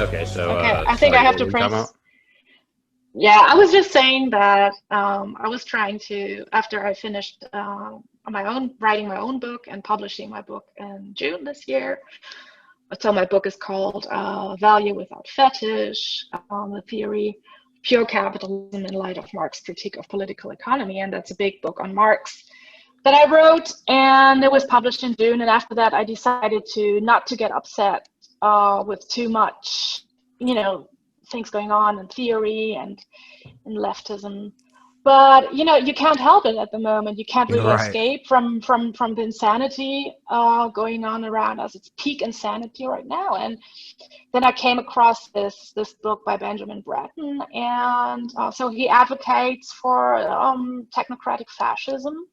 Okay, so Okay, I think I have to press. Yeah, I was just saying that I was trying to, after I finished writing my own book and publishing my book in June this year. So my book is called Value Without Fetish, the theory of pure capitalism in light of Marx's critique of political economy. And that's a big book on Marx that I wrote, and it was published in June. And after that, I decided not to get upset with too much, things going on in theory and in leftism. But you can't help it at the moment. You can't really escape from the insanity going on around us. It's peak insanity right now. And then I came across this book by Benjamin Bratton, and so he advocates for technocratic fascism.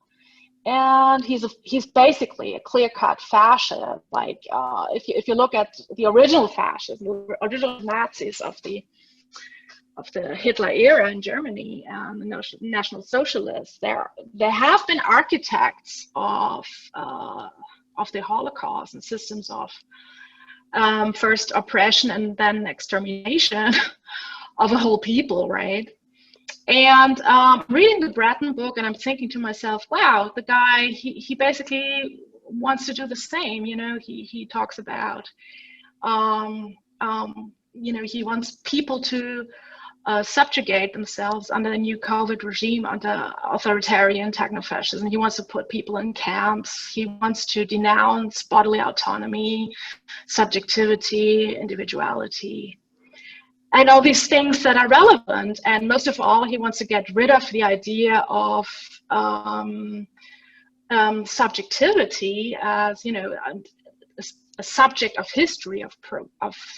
And he's basically a clear-cut fascist. Like if you look at the original fascists, the original Nazis of the Hitler era in Germany and the National Socialists, there have been architects of the Holocaust and systems of first oppression and then extermination of a whole people, right? And reading the Bratton book, and I'm thinking to myself, wow, the guy, he basically wants to do the same. He talks about, he wants people to subjugate themselves under the new COVID regime, under authoritarian techno-fascism. He wants to put people in camps. He wants to denounce bodily autonomy, subjectivity, individuality, and all these things that are relevant. And most of all, he wants to get rid of the idea of subjectivity as, a subject of history, of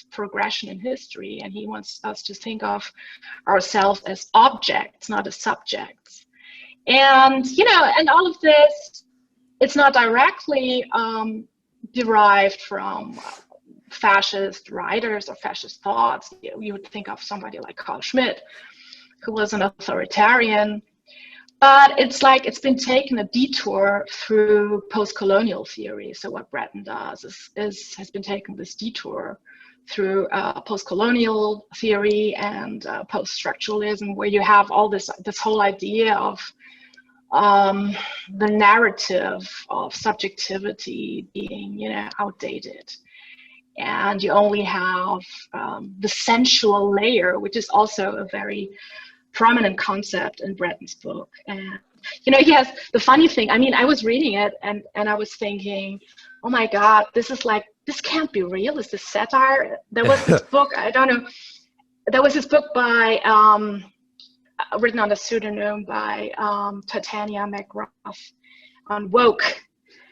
progression in history. And he wants us to think of ourselves as objects, not as subjects. And, and all of this, it's not directly derived from fascist writers or fascist thoughts. You would think of somebody like Carl Schmitt, who was an authoritarian, but it's like it's been taken a detour through post-colonial theory. So what Bratton does has been taken this detour through post-colonial theory and post-structuralism, where you have all this whole idea of the narrative of subjectivity being, outdated. And you only have the sensual layer, which is also a very prominent concept in Bratton's book. And he has the funny thing. I mean, I was reading it and I was thinking, oh my God, this can't be real. Is this satire? There was this book, I don't know. There was this book by written on a pseudonym by Titania McGrath on woke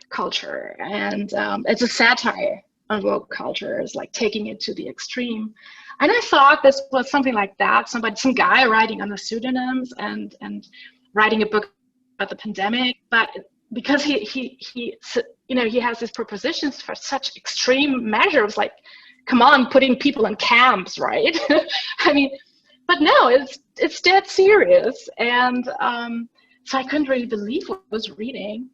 culture, and it's a satire on woke culture. Is like taking it to the extreme. And I thought this was something like that. Some guy writing on the pseudonyms and writing a book about the pandemic. But because he has these propositions for such extreme measures, like, come on, putting people in camps, right? I mean, but no, it's dead serious. And so I couldn't really believe what I was reading.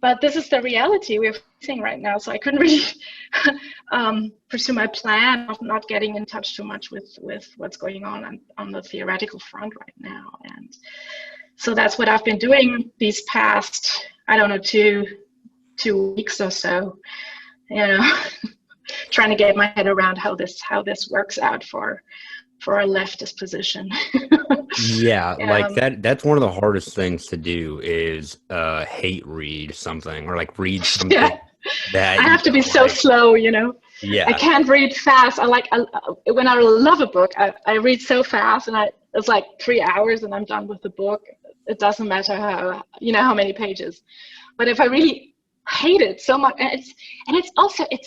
But this is the reality we're facing right now. So I couldn't really pursue my plan of not getting in touch too much with what's going on the theoretical front right now. And so that's what I've been doing these past, I don't know, two weeks or so, trying to get my head around how this works out for a leftist position. Yeah, like that's one of the hardest things to do is hate read something, or like read something that I have to be so slow, I can't read fast. When I love a book, I read so fast, and it's like 3 hours and I'm done with the book. It doesn't matter how many pages. But if I really hate it so much, and it's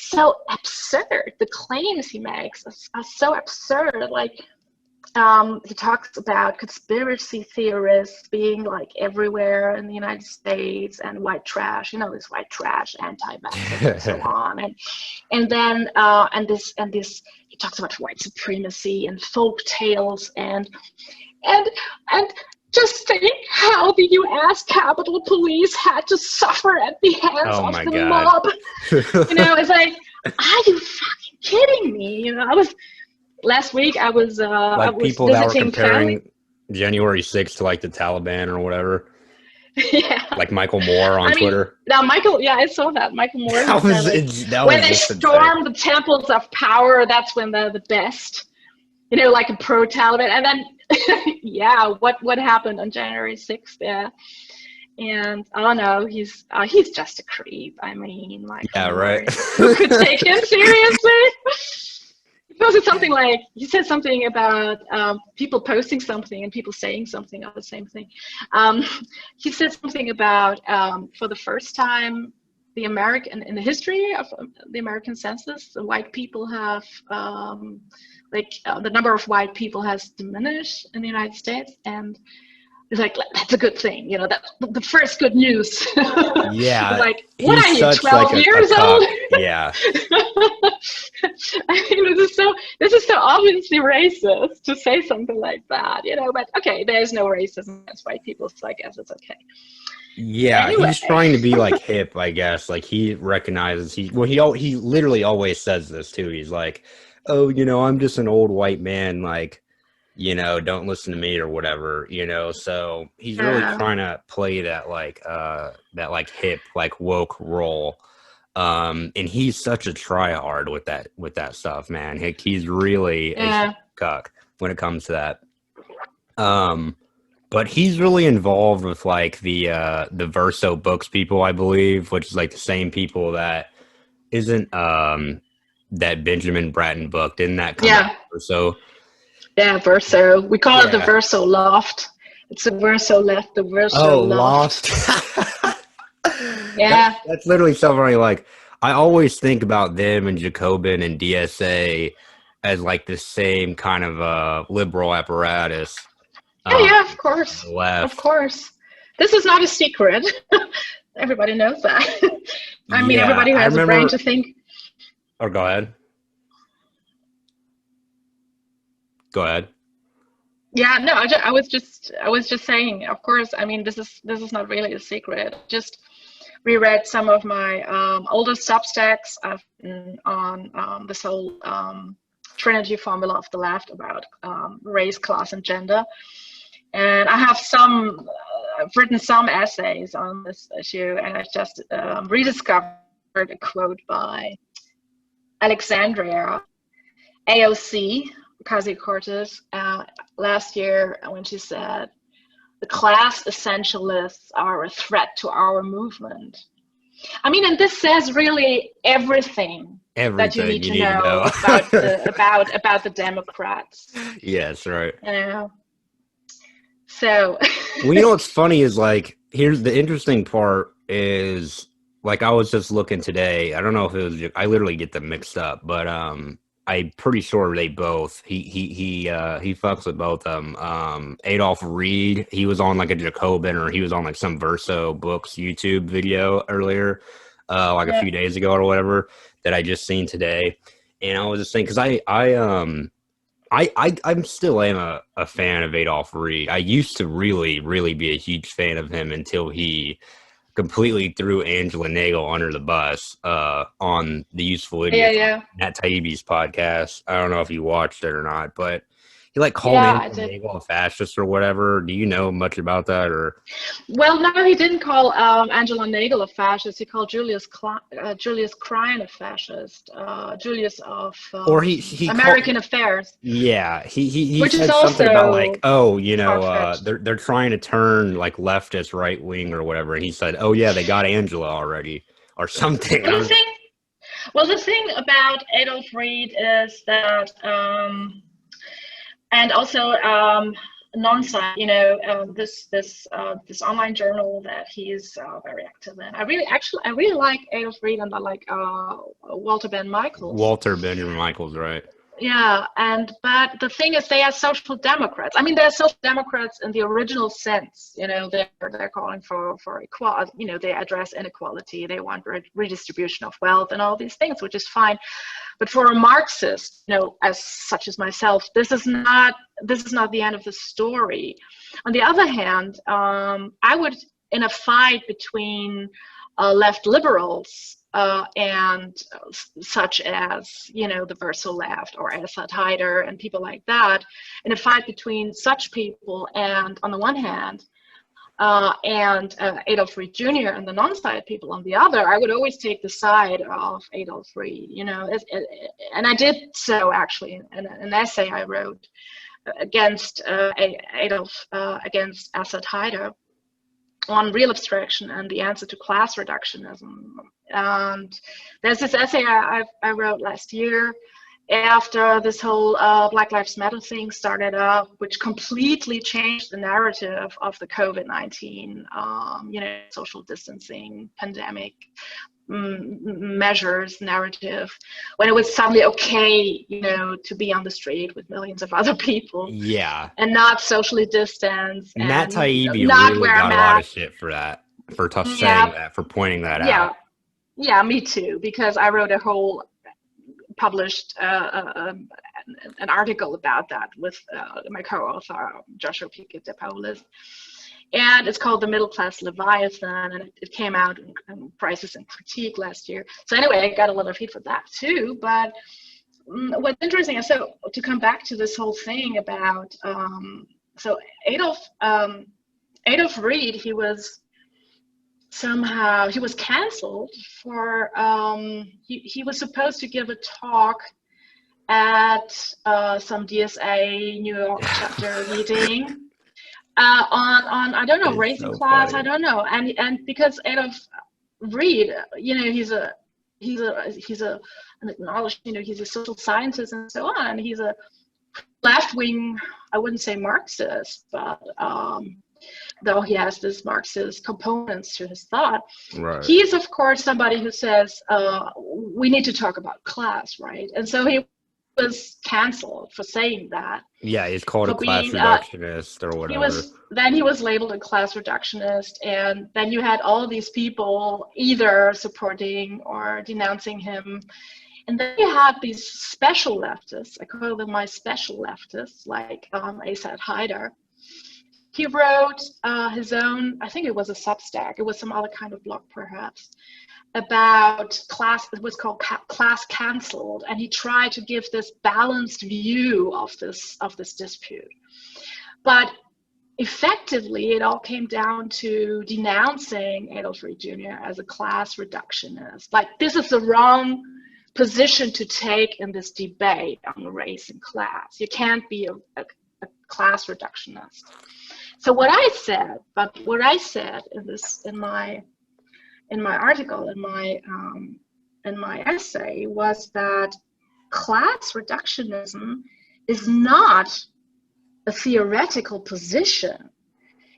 so absurd. The claims he makes are so absurd. Like he talks about conspiracy theorists being like everywhere in the United States, and white trash, this white trash, anti-vaxxers and so on, and then this he talks about white supremacy and folk tales and just think how the U.S. Capitol Police had to suffer at the hands of the mob. It's like, are you fucking kidding me? last week I was Like people that were visiting family. comparing January 6th to like the Taliban or whatever. Yeah. Like Michael Moore on I mean, Twitter. now Michael, yeah, I saw that. Michael Moore, he That said was like, that when was they just insane. storm the temples of power, that's when they're the best. You know, like a pro-Taliban. And then, yeah, what happened on January 6th? Yeah. And I don't know, he's just a creep. I mean, Michael Yeah, Moore, right. who could take him seriously? He said something about people posting something and people saying something of the same thing. He said something about for the first time, in the history of the American census, the white people have the number of white people has diminished in the United States, and it's like, that's a good thing, you know, that's the first good news. Yeah, Like, what he's are you, such 12 like a years cuck. old? Yeah. I mean, this is so obviously racist to say something like that, you know, but okay, there's no racism against white people, so I guess it's okay. Yeah, Anyway. he's trying to be like hip, I guess. Like he recognizes he literally always says this too. He's like, "Oh, you know, I'm just an old white man, like, you know, don't listen to me or whatever, you know." So he's really trying to play that like hip, like woke role. And he's such a tryhard with that stuff, man. He's really a cuck when it comes to that. But he's really involved with like the Verso Books people, I believe, which is like the same people isn't that Benjamin Bratton book. Didn't that come out Verso? Yeah, Verso. We call it the Verso Loft. It's the Verso Left, the Verso Loft. Yeah. That's literally something like I always think about them and Jacobin and DSA as like the same kind of liberal apparatus. Yeah, of course. Left. Of course. This is not a secret. Everybody knows that. I mean, everybody who has a brain to think. Or go ahead. Go ahead. Yeah, no, I was just saying, of course, I mean, this is not really a secret. Just reread some of my older Substacks on this whole Trinity formula of the left about race, class, and gender. And I have I've written some essays on this issue, and I just rediscovered a quote by Alexandria AOC Ocasio-Cortez last year when she said, "The class essentialists are a threat to our movement." I mean, and this says really everything that you need to know about the Democrats. Yes, right. You know? So well, you know what's funny is like here's the interesting part is like I was just looking today. I don't know if it was I literally get them mixed up, but I'm pretty sure they both he fucks with both of them. Adolph Reed, he was on like a Jacobin or he was on like some Verso Books YouTube video earlier, a few days ago or whatever that I just seen today, and I was just thinking because I'm still a fan of Adolph Reed. I used to really be a huge fan of him until he completely threw Angela Nagel under the bus on the Useful Idiot Matt Taibbi's podcast. I don't know if you watched it or not, but he like called Angela Nagel a fascist or whatever. Do you know much about that? Or well, no, he didn't call Angela Nagel a fascist. He called Julius Krein a fascist. Julius of or he American Affairs. Yeah, he which said something about like, oh, you know, they're trying to turn like leftist right wing or whatever. And he said, oh yeah, they got Angela already or something. Well, the thing about Adolph Reed is that. And also non-sci, you know, this online journal that he is very active in. I really like Adolph Reed, and I like Walter Benjamin Michaels, right? Yeah, but the thing is, they are social democrats. I mean, they're social democrats in the original sense. You know, they're calling for equality. You know, they address inequality. They want redistribution of wealth and all these things, which is fine. But for a Marxist, you know, as such as myself, this is not the end of the story. On the other hand, I would, in a fight between left liberals and such as, you know, the Verso left or Assad Haider and people like that, in a fight between such people and, on the one hand, and Adolf Reed Jr. and the non-side people on the other, I would always take the side of Adolf Reed, you know, and I did so actually in an essay I wrote against against Assad Haider on real abstraction and the answer to class reductionism. And there's this essay I wrote last year after this whole Black Lives Matter thing started up, which completely changed the narrative of the COVID-19, you know, social distancing, pandemic measures narrative, when it was suddenly okay, you know, to be on the street with millions of other people, Yeah, and not socially distance, Matt and Taibbi not really wear a got a lot of mask. shit for that, for saying Yeah, that, for pointing that yeah, out. yeah, me too, because I wrote a whole published an article about that with my co-author Joshua Piquet de Paulus, and it's called The Middle Class Leviathan, and it came out in Crisis and Critique last year. So anyway, I got a lot of heat for that too. But what's interesting is, so to come back to this whole thing about so Adolf Reed, he was canceled for he was supposed to give a talk at some DSA New York chapter meeting on I don't know, It's race and so class, I funny. don't know, and because Adolf Reed, you know, he's an acknowledged, you know, he's a social scientist and so on. He's a left-wing, I wouldn't say Marxist, but though he has this Marxist components to his thought, Right. he is of course somebody who says we need to talk about class, right? And so he was canceled for saying that, Yeah, he's called a for class being reductionist or whatever. he was labeled a class reductionist, and then you had all these people either supporting or denouncing him, and then you had these special leftists. I call them my special leftists, like Assad Haider. He wrote his own, I think it was a Substack, it was some other kind of blog perhaps, about class. It was called Class Cancelled, and he tried to give this balanced view of this dispute. But effectively, it all came down to denouncing Adolf Reed Jr. as a class reductionist. Like, this is the wrong position to take in this debate on race and class. You can't be a class reductionist. So what I said in my article, in my essay, was that class reductionism is not a theoretical position.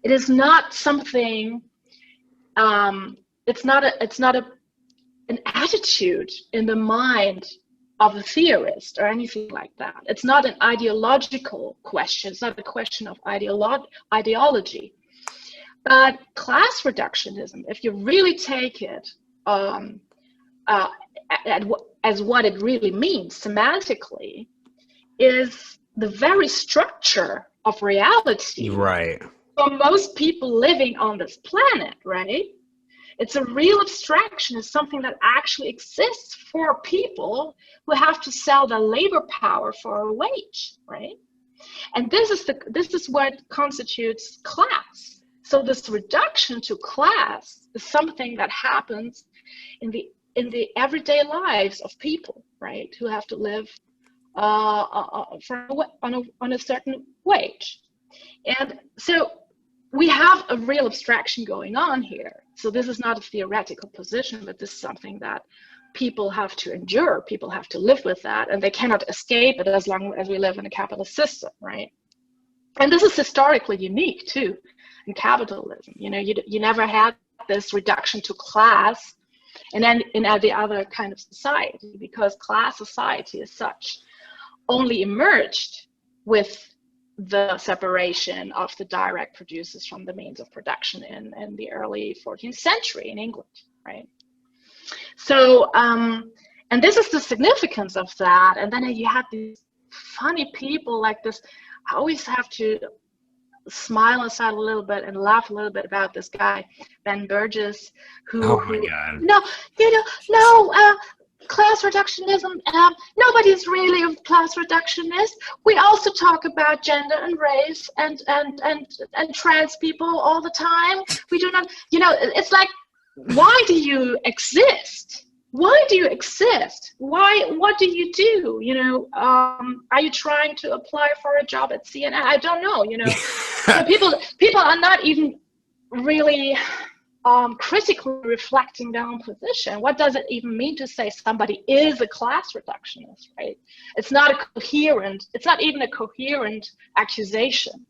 It is not something. It's not an attitude in the mind of a theorist or anything like that. It's not an ideological question. It's not a question of ideology. But class reductionism, if you really take it as what it really means semantically, is the very structure of reality Right. for most people living on this planet, right? It's a real abstraction. It's something that actually exists for people who have to sell their labor power for a wage, right? And this is what constitutes class. So this reduction to class is something that happens in the everyday lives of people, right, who have to live on a certain wage. And so we have a real abstraction going on here. So this is not a theoretical position, but this is something that people have to endure. People have to live with that, and they cannot escape it as long as we live in a capitalist system, right? And this is historically unique too in capitalism. You know, you never had this reduction to class and then in every other kind of society, because class society as such only emerged with the separation of the direct producers from the means of production in the early 14th century in England, right? So, and this is the significance of that. And then you have these funny people like this. I always have to smile aside a little bit and laugh a little bit about this guy, Ben Burgess, Oh my who God. no, class reductionism. Nobody's really a class reductionist. We also talk about gender and race and trans people all the time. We do not, it's like, why do you exist? Why do you exist? What do you do? Are you trying to apply for a job at CNN? I don't know. So people are not even really critically reflecting their own position. What does it even mean to say somebody is a class reductionist, right? It's not even a coherent accusation.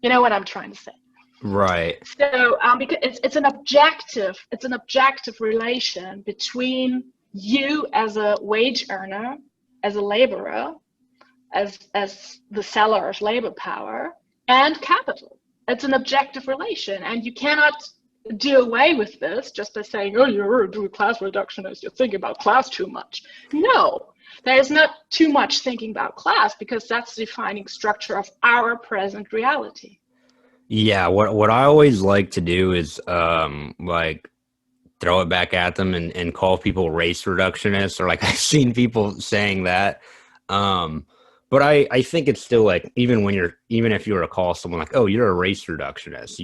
You know what I'm trying to say? Right. So because it's an objective relation between you as a wage earner, as a laborer, as the seller of labor power, and capital. It's an objective relation, and you cannot do away with this just by saying, oh, you're a class reductionist, you're thinking about class too much. No, there is not too much thinking about class, because that's the defining structure of our present reality. Yeah, what I always like to do is like throw it back at them and call people race reductionists, or like I've seen people saying that. But I think it's still like, even if you were to call someone like, oh, you're a race reductionist,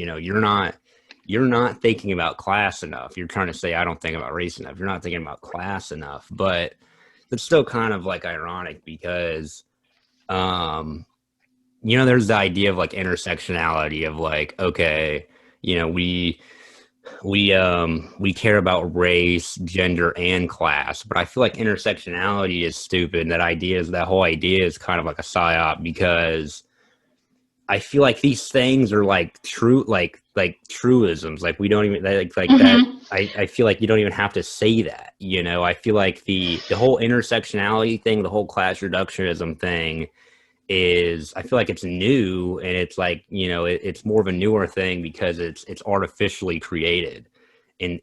you're not thinking about class enough. You're trying to say, I don't think about race enough. You're not thinking about class enough. But it's still kind of like ironic, because there's the idea of like intersectionality, of like, okay, we care about race, gender, and class, but I feel like intersectionality is stupid. That whole idea is kind of like a psyop, because I feel like these things are like truisms. Like we don't even like that. I feel like you don't even have to say that. I feel like the whole intersectionality thing, the whole class reductionism thing, I feel like it's new, and it's like, it's more of a newer thing because it's artificially created in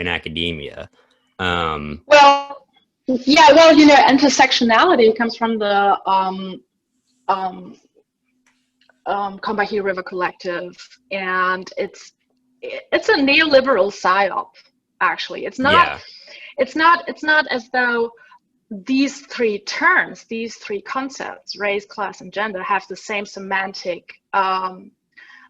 academia. Intersectionality comes from the Combahee River Collective, and it's a neoliberal psyop. Actually, it's not as though these three terms, these three concepts, race, class, and gender, have the same semantic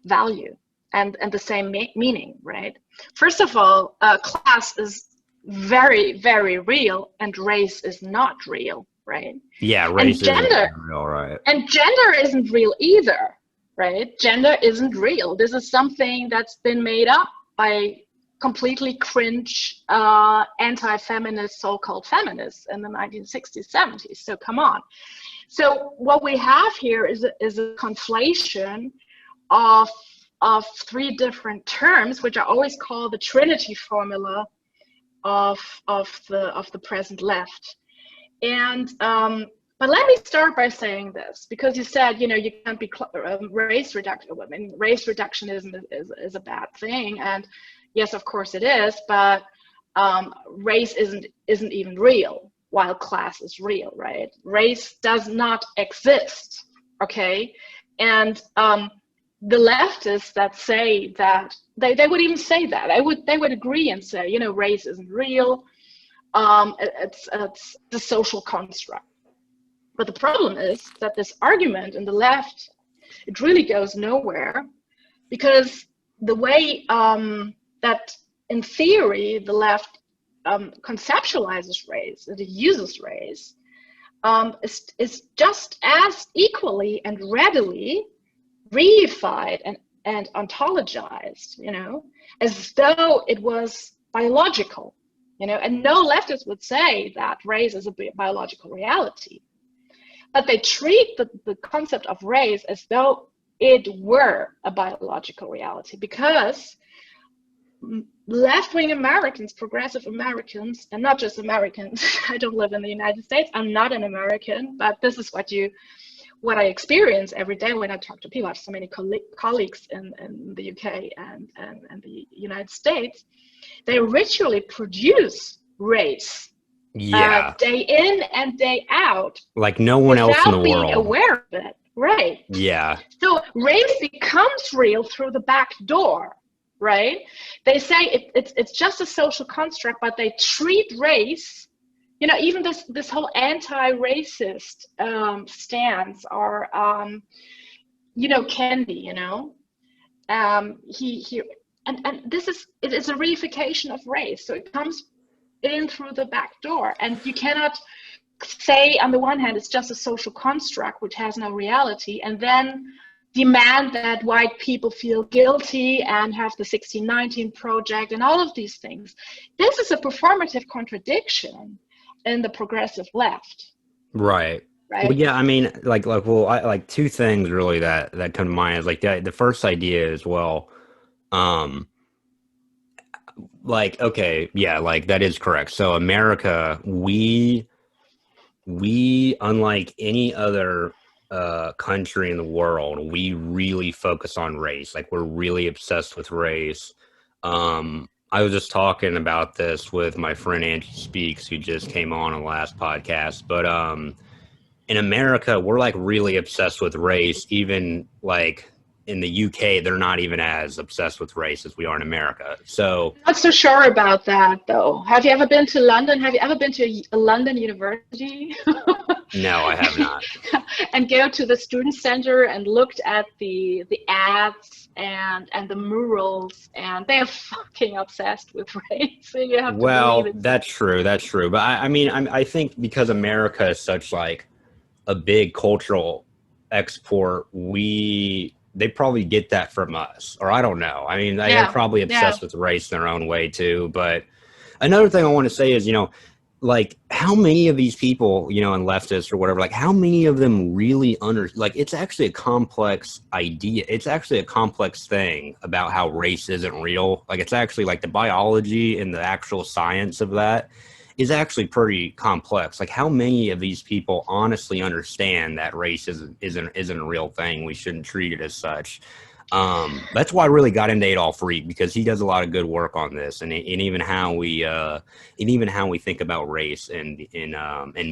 value and the same meaning, right? First of all, class is very, very real, and race is not real, right? Yeah, race isn't real, right? And gender isn't real either, right? Gender isn't real. This is something that's been made up by completely cringe anti-feminist so-called feminists in the 1960s, 70s. So come on. So what we have here is a conflation of three different terms, which are always called the Trinity formula of the present left. And but let me start by saying this, because you said, you can't be race reduction. I mean, race reductionism is a bad thing, and yes, of course it is, but race isn't even real, while class is real, right? Race does not exist, okay? And the leftists that say that, they would even say that. They would agree and say, race isn't real. It's a social construct. But the problem is that this argument in the left, it really goes nowhere, because the way that in theory the left conceptualizes race, that it uses race, is just as equally and readily reified and ontologized, as though it was biological, and no leftist would say that race is a biological reality. But they treat the concept of race as though it were a biological reality, because left-wing Americans, progressive Americans, and not just Americans, I don't live in the United States, I'm not an American, but this is what I experience every day when I talk to people. I have so many colleagues in the UK and the United States. They ritually produce race. Yeah. Day in and day out. Like no one else in the world. Without being aware of it. Right. Yeah. So race becomes real through the back door, right? They say it's just a social construct, but they treat race, even this whole anti-racist stance, or Kendi, he and it is a reification of race. So it comes in through the back door, and you cannot say on the one hand it's just a social construct which has no reality, and then demand that white people feel guilty and have the 1619 project and all of these things. This is a performative contradiction in the progressive left. Right. Well, Right. yeah, I mean, like two things really that come to mind is like the first idea is, well, um, like, okay, yeah, like that is correct. So America, we unlike any other country in the world, we really focus on race. Like we're really obsessed with race. I was just talking about this with my friend Angie Speaks, who just came on the last podcast, but in America, we're like really obsessed with race. Even like in the UK, they're not even as obsessed with race as we are in America. So, Not so sure about that, though. Have you ever been to London? Have you ever been to a London university? no, I have not. And go to the student center and looked at the ads and the murals, and they're fucking obsessed with race. So you have to believe Well, it. that's true. That's true. But I mean, I think because America is such like a big cultural export, they probably get that from us, or I don't know. I mean, they're Yeah, probably yeah. obsessed with race in their own way too. But another thing I want to say is, like how many of these people, in leftists or whatever, like how many of them really like it's actually a complex idea. It's actually a complex thing about how race isn't real. Like it's actually like the biology and the actual science of that is actually pretty complex. Like how many of these people honestly understand that race isn't a real thing? We shouldn't treat it as such. That's why I really got into Adolf Reed, because he does a lot of good work on this, and even how we think about race in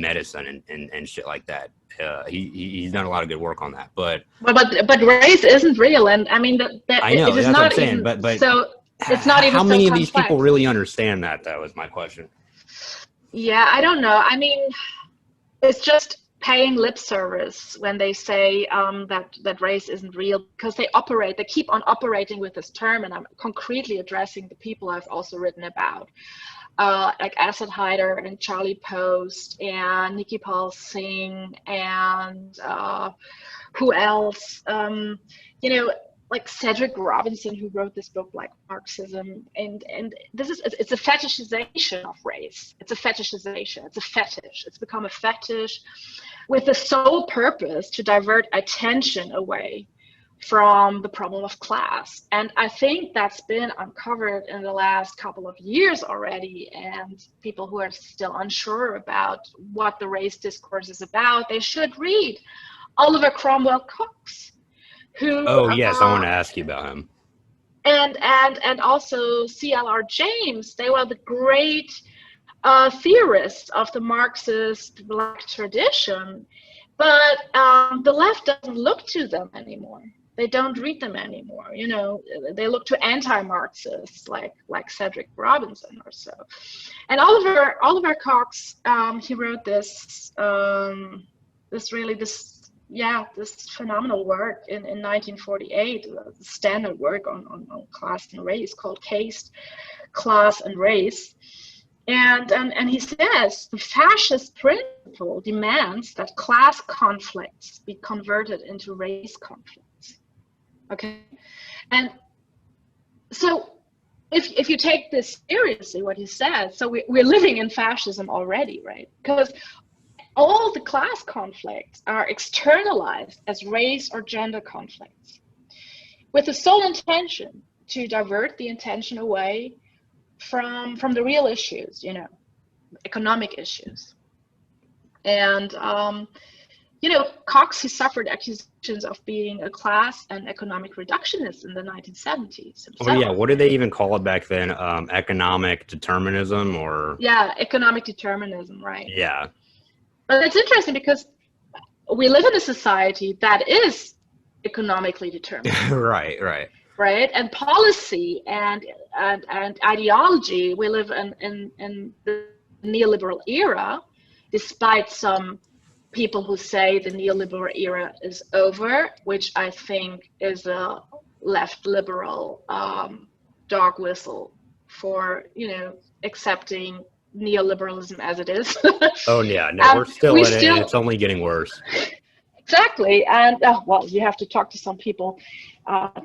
medicine and shit like that. He's done a lot of good work on that. But Race isn't real, and I mean that I it know is that's what I'm not saying. even But so. It's not even how so many of these people complex. really understand that, though, is my question. Yeah, I don't know. I mean, it's just paying lip service when they say that race isn't real, because they keep on operating with this term, and I'm concretely addressing the people I've also written about, like Asad Haider and Charlie Post and Nikki Paul Singh and who else? Like Cedric Robinson, who wrote this book like Marxism, and it's a fetishization of race. It's a fetishization. It's a fetish. It's become a fetish with the sole purpose to divert attention away from the problem of class. And I think that's been uncovered in the last couple of years already. And people who are still unsure about what the race discourse is about, they should read Oliver Cromwell Cox, who Oh yes, I want to ask you about him. and also C.L.R. James. They were the great theorists of the Marxist Black tradition, but the left doesn't look to them anymore. They don't read them anymore. They look to anti-Marxists like Cedric Robinson or so. And Oliver Cox, he wrote this phenomenal work in 1948, standard work on class and race, called Caste, Class and Race. And he says the fascist principle demands that class conflicts be converted into race conflicts. Okay, and so if you take this seriously, what he says, so we're living in fascism already, right? Because all the class conflicts are externalized as race or gender conflicts, with the sole intention to divert the attention away from the real issues, economic issues. And Cox, he suffered accusations of being a class and economic reductionist in the 1970s Oh yeah, himself. what did they even call it back then? Economic determinism, or Yeah, economic determinism, right? yeah. But it's interesting because we live in a society that is economically determined. Right. Right, and policy and ideology. We live in the neoliberal era, despite some people who say the neoliberal era is over, which I think is a left liberal dog whistle for, you know, accepting neoliberalism as it is. Oh yeah, no, we're still We in it, and still it's only getting worse. exactly, and well, you have to talk to some people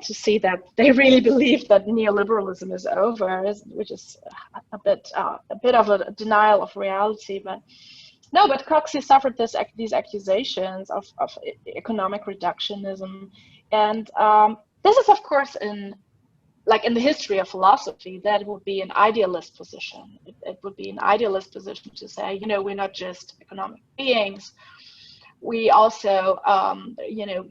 to see that they really believe that neoliberalism is over, which is a bit of a denial of reality. But no, but Coxey suffered these accusations of economic reductionism, and this is, of course, in the history of philosophy, that would be an idealist position. It would be an idealist position to say, you know, we're not just economic beings. We also, you know,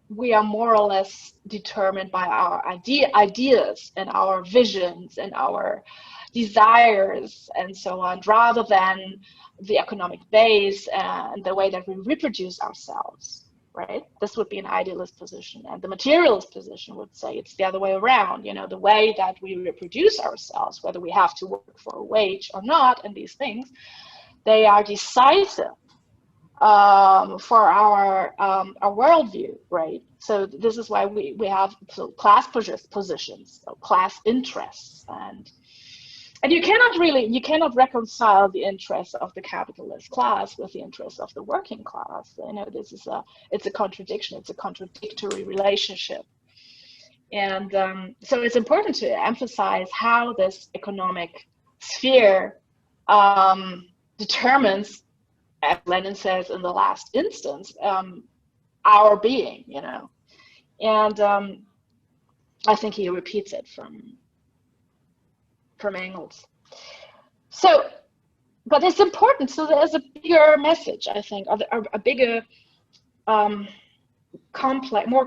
we are more or less determined by our ideas and our visions and our desires and so on, rather than the economic base and the way that we reproduce ourselves, right? This would be an idealist position. And the materialist position would say it's the other way around. You know, the way that we reproduce ourselves, whether we have to work for a wage or not, and these things, they are decisive for our worldview, right? So this is why we have class positions, class interests, and you cannot reconcile the interests of the capitalist class with the interests of the working class. You know, it's a contradiction. It's a contradictory relationship, and so it's important to emphasize how this economic sphere determines, as Lenin says in the last instance, our being, you know. And I think he repeats it from Engels. So, but it's important. So there's a bigger message, I think, a bigger, more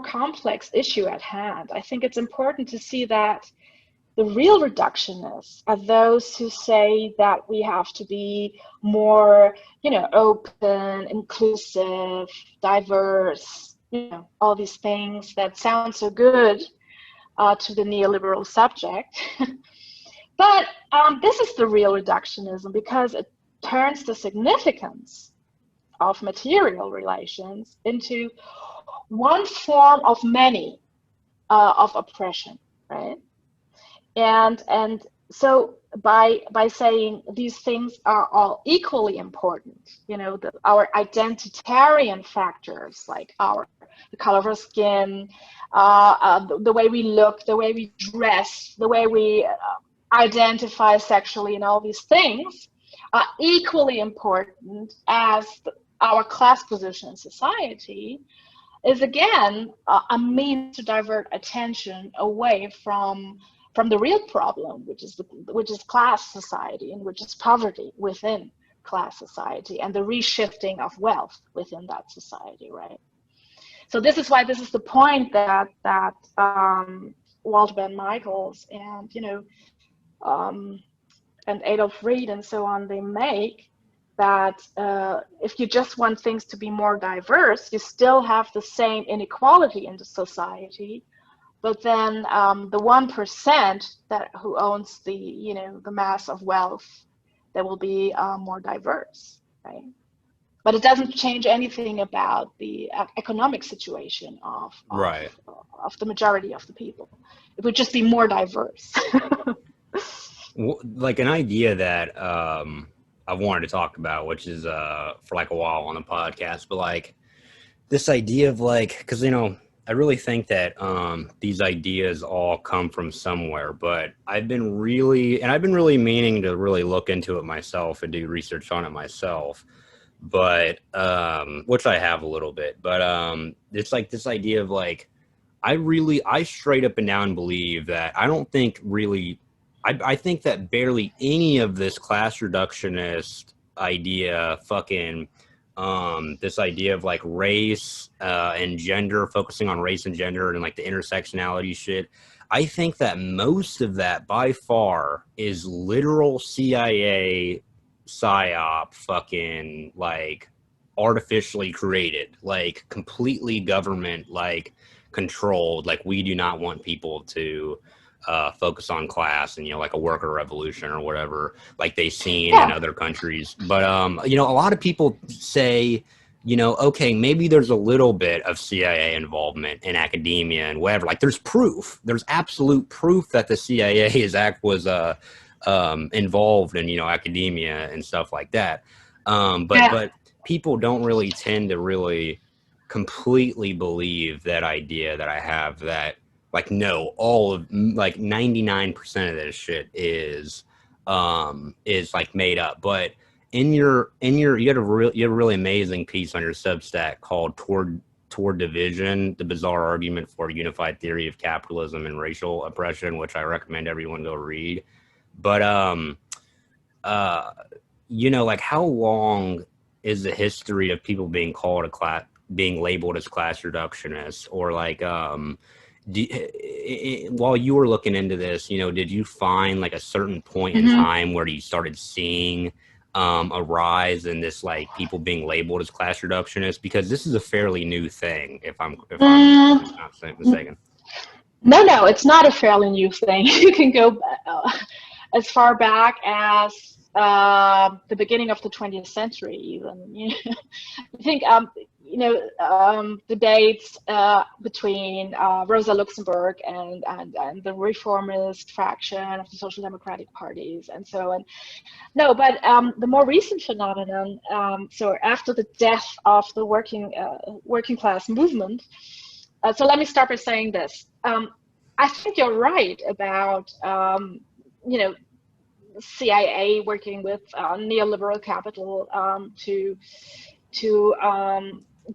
complex issue at hand. I think it's important to see that the real reductionists are those who say that we have to be more, you know, open, inclusive, diverse, you know, all these things that sound so good to the neoliberal subject. But this is the real reductionism, because it turns the significance of material relations into one form of many of oppression, right? And so by saying these things are all equally important, you know, our identitarian factors, like the color of our skin, the way we look, the way we dress, the way we identify sexually, and all these things are equally important as our class position in society, is again a means to divert attention away from the real problem, which is class society, and which is poverty within class society, and the reshifting of wealth within that society, right? So this is why this is the point that Walter Van Michels and, you know, and Adolf Reed and so on, they make, that if you just want things to be more diverse, you still have the same inequality in the society, but then the 1% who owns the, you know, the mass of wealth, they will be more diverse, right? But it doesn't change anything about the economic situation of the majority of the people. It would just be more diverse. Like an idea that I wanted to talk about, which is for like a while on the podcast, but like this idea of like, because, you know, I really think that these ideas all come from somewhere, but I've been really meaning to really look into it myself and do research on it myself, but which I have a little bit, but it's like this idea of like, I straight up and down believe that I think that barely any of this class reductionist idea, fucking this idea of like race and gender, focusing on race and gender and like the intersectionality shit, I think that most of that by far is literal CIA psyop fucking like artificially created, like completely government like controlled. Like we do not want people to focus on class and, you know, like a worker revolution or whatever, like they've seen in Yeah. other countries. But, you know, a lot of people say, you know, okay, maybe there's a little bit of CIA involvement in academia and whatever. Like there's proof, there's absolute proof that the CIA was involved in, you know, academia and stuff like that. But people don't really tend to really completely believe that idea that I have, that like, no, all of like 99% of this shit is like made up. But you had a really amazing piece on your Substack called Toward Division: The Bizarre Argument for a Unified Theory of Capitalism and Racial Oppression, which I recommend everyone go read. But you know, like how long is the history of people being being labeled as class reductionists, or like while you were looking into this, you know, did you find like a certain point in time where you started seeing a rise in this, like people being labeled as class reductionists? Because this is a fairly new thing, if I'm not mistaken. No, it's not a fairly new thing. You can go as far back as the beginning of the 20th century, even. You know, I think debates between Rosa Luxemburg and the reformist fraction of the social democratic parties and so on. No, but the more recent phenomenon, so after the death of the working class movement, so let me start by saying this. I think you're right about, you know, CIA working with Neoliberal Capital to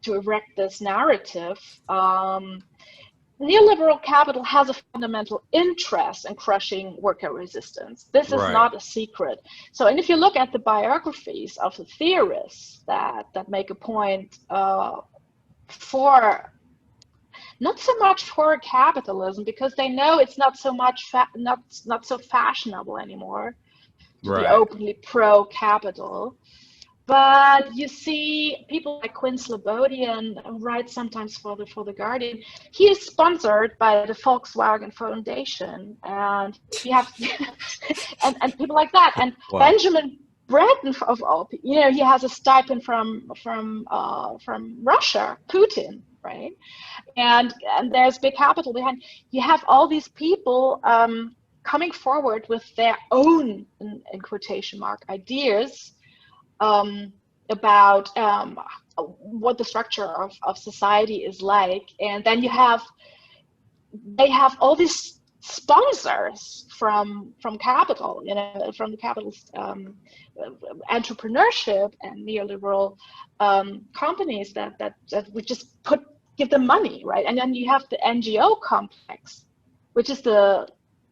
erect this narrative. Neoliberal Capital has a fundamental interest in crushing worker resistance. This is not a secret. So, and if you look at the biographies of the theorists that make a point for, not so much for capitalism, because they know it's not so much not so fashionable anymore to be openly pro-capital. But you see people like Quinn Slobodian, who writes sometimes for the Guardian. He is sponsored by the Volkswagen Foundation, and you have and people like that. And Benjamin Brereton, of all, you know, he has a stipend from Russia, Putin, right? And there's big capital behind. You have all these people coming forward with their own, in quotation mark, ideas about what the structure of society is like. And then they have all these sponsors from capital, you know, from the capitalist entrepreneurship and neoliberal companies that would just give them money, right? And then you have the NGO complex, which is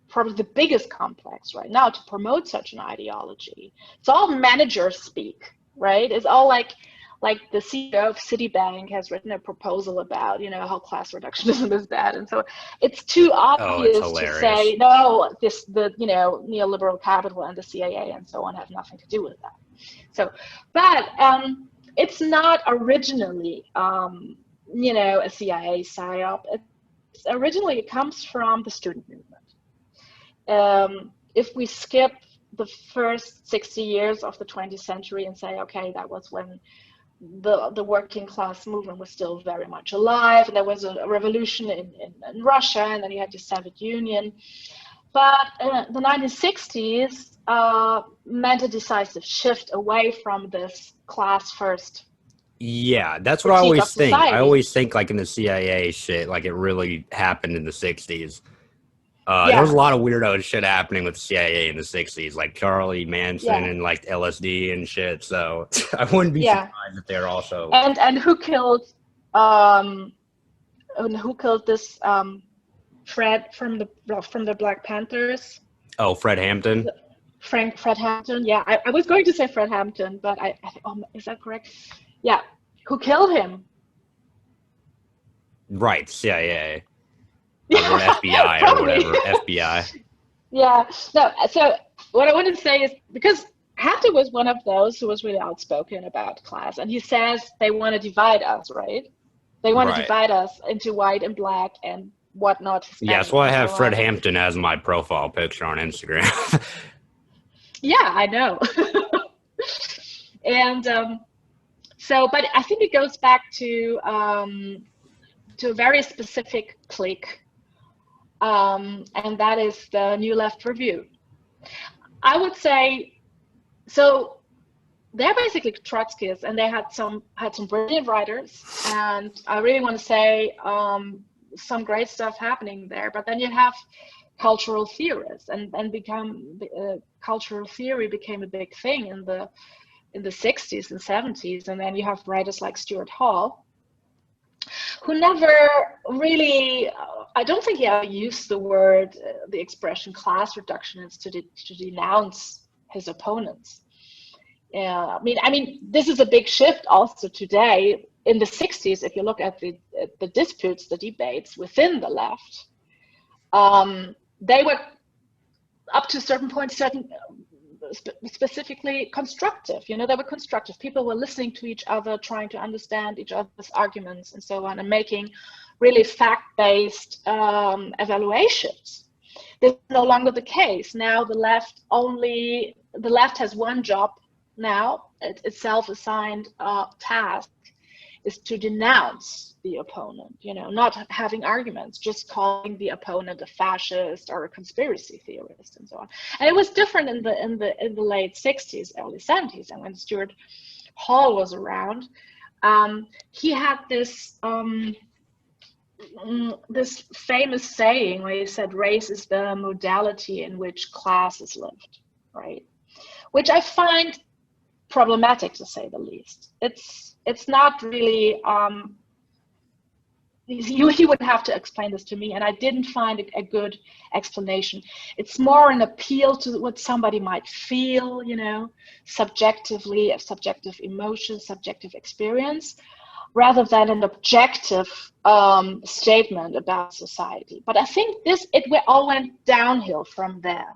probably the biggest complex right now to promote such an ideology. It's all manager speak, right? It's all like the CEO of Citibank has written a proposal about, you know, how class reductionism is bad. And so it's too obvious to say, no, you know, neoliberal capital and the CIA and so on have nothing to do with that. So, but it's not originally, you know, a CIA psyop. Originally, it comes from the student movement. If we skip the first 60 years of the 20th century and say, okay, that was when the working class movement was still very much alive, and there was a revolution in Russia, and then you had the Soviet Union. But the 1960s meant a decisive shift away from this class first. Yeah, that's what I always think. I always think like in the CIA shit, like it really happened in the 60s. There was a lot of weirdo shit happening with the CIA in the 60s, like Charlie Manson and like LSD and shit. So I wouldn't be surprised if they're also and who killed this Fred from the Black Panthers? Oh, Fred Hampton. Fred Hampton. Yeah, I was going to say Fred Hampton, but I think, is that correct? Yeah, who killed him? Right, CIA. Or FBI or whatever, FBI. Yeah, no, so what I want to say is, because Hafter was one of those who was really outspoken about class, and he says they want to divide us, right? They want to Right. divide us into white and black and whatnot, Yeah, that's Hispanic why I and have so Fred on. And Hampton as my profile picture on Instagram. yeah, I know. And so, but I think it goes back to a very specific clique, and that is the New Left Review. I would say, so they're basically Trotskyists, and they had some brilliant writers, and I really want to say some great stuff happening there. But then you have cultural theorists, and cultural theory became a big thing in the 60s and 70s, and then you have writers like Stuart Hall, who never really, I don't think he ever used the expression class reductionist to denounce his opponents. I mean, this is a big shift also today. In the 60s, if you look at the disputes, the debates within the left, they were up to a certain point, specifically constructive. You know, they were constructive. People were listening to each other, trying to understand each other's arguments and so on, and making really fact-based evaluations. This is no longer the case. Now the left has one job now, its self-assigned task is to denounce the opponent, you know, not having arguments, just calling the opponent a fascist or a conspiracy theorist and so on. And it was different in the late 60s, early 70s, and when Stuart Hall was around, he had this this famous saying where he said, race is the modality in which class is lived, right? Which I find problematic, to say the least. It's not really, he would have to explain this to me, and I didn't find a good explanation. It's more an appeal to what somebody might feel, you know, subjectively, a subjective emotion, subjective experience, rather than an objective statement about society. But I think it all went downhill from there.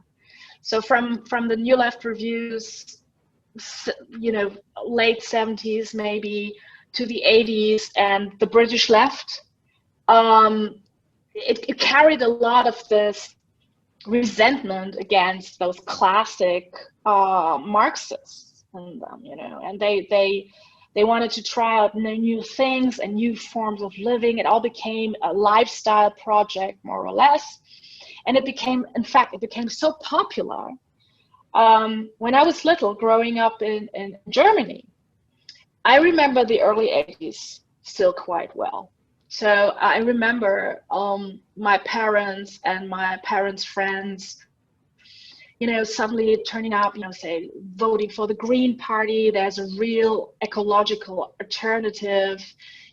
So from the New Left reviews, you know, late 70s maybe to the 80s, and the British left, it carried a lot of this resentment against those classic Marxists, and you know, and they wanted to try out new things and new forms of living. It all became a lifestyle project, more or less, and it became so popular. When I was little, growing up in Germany, I remember the early 80s still quite well. So I remember my parents and my parents' friends, you know, suddenly turning up, you know, say, voting for the Green Party. There's a real ecological alternative,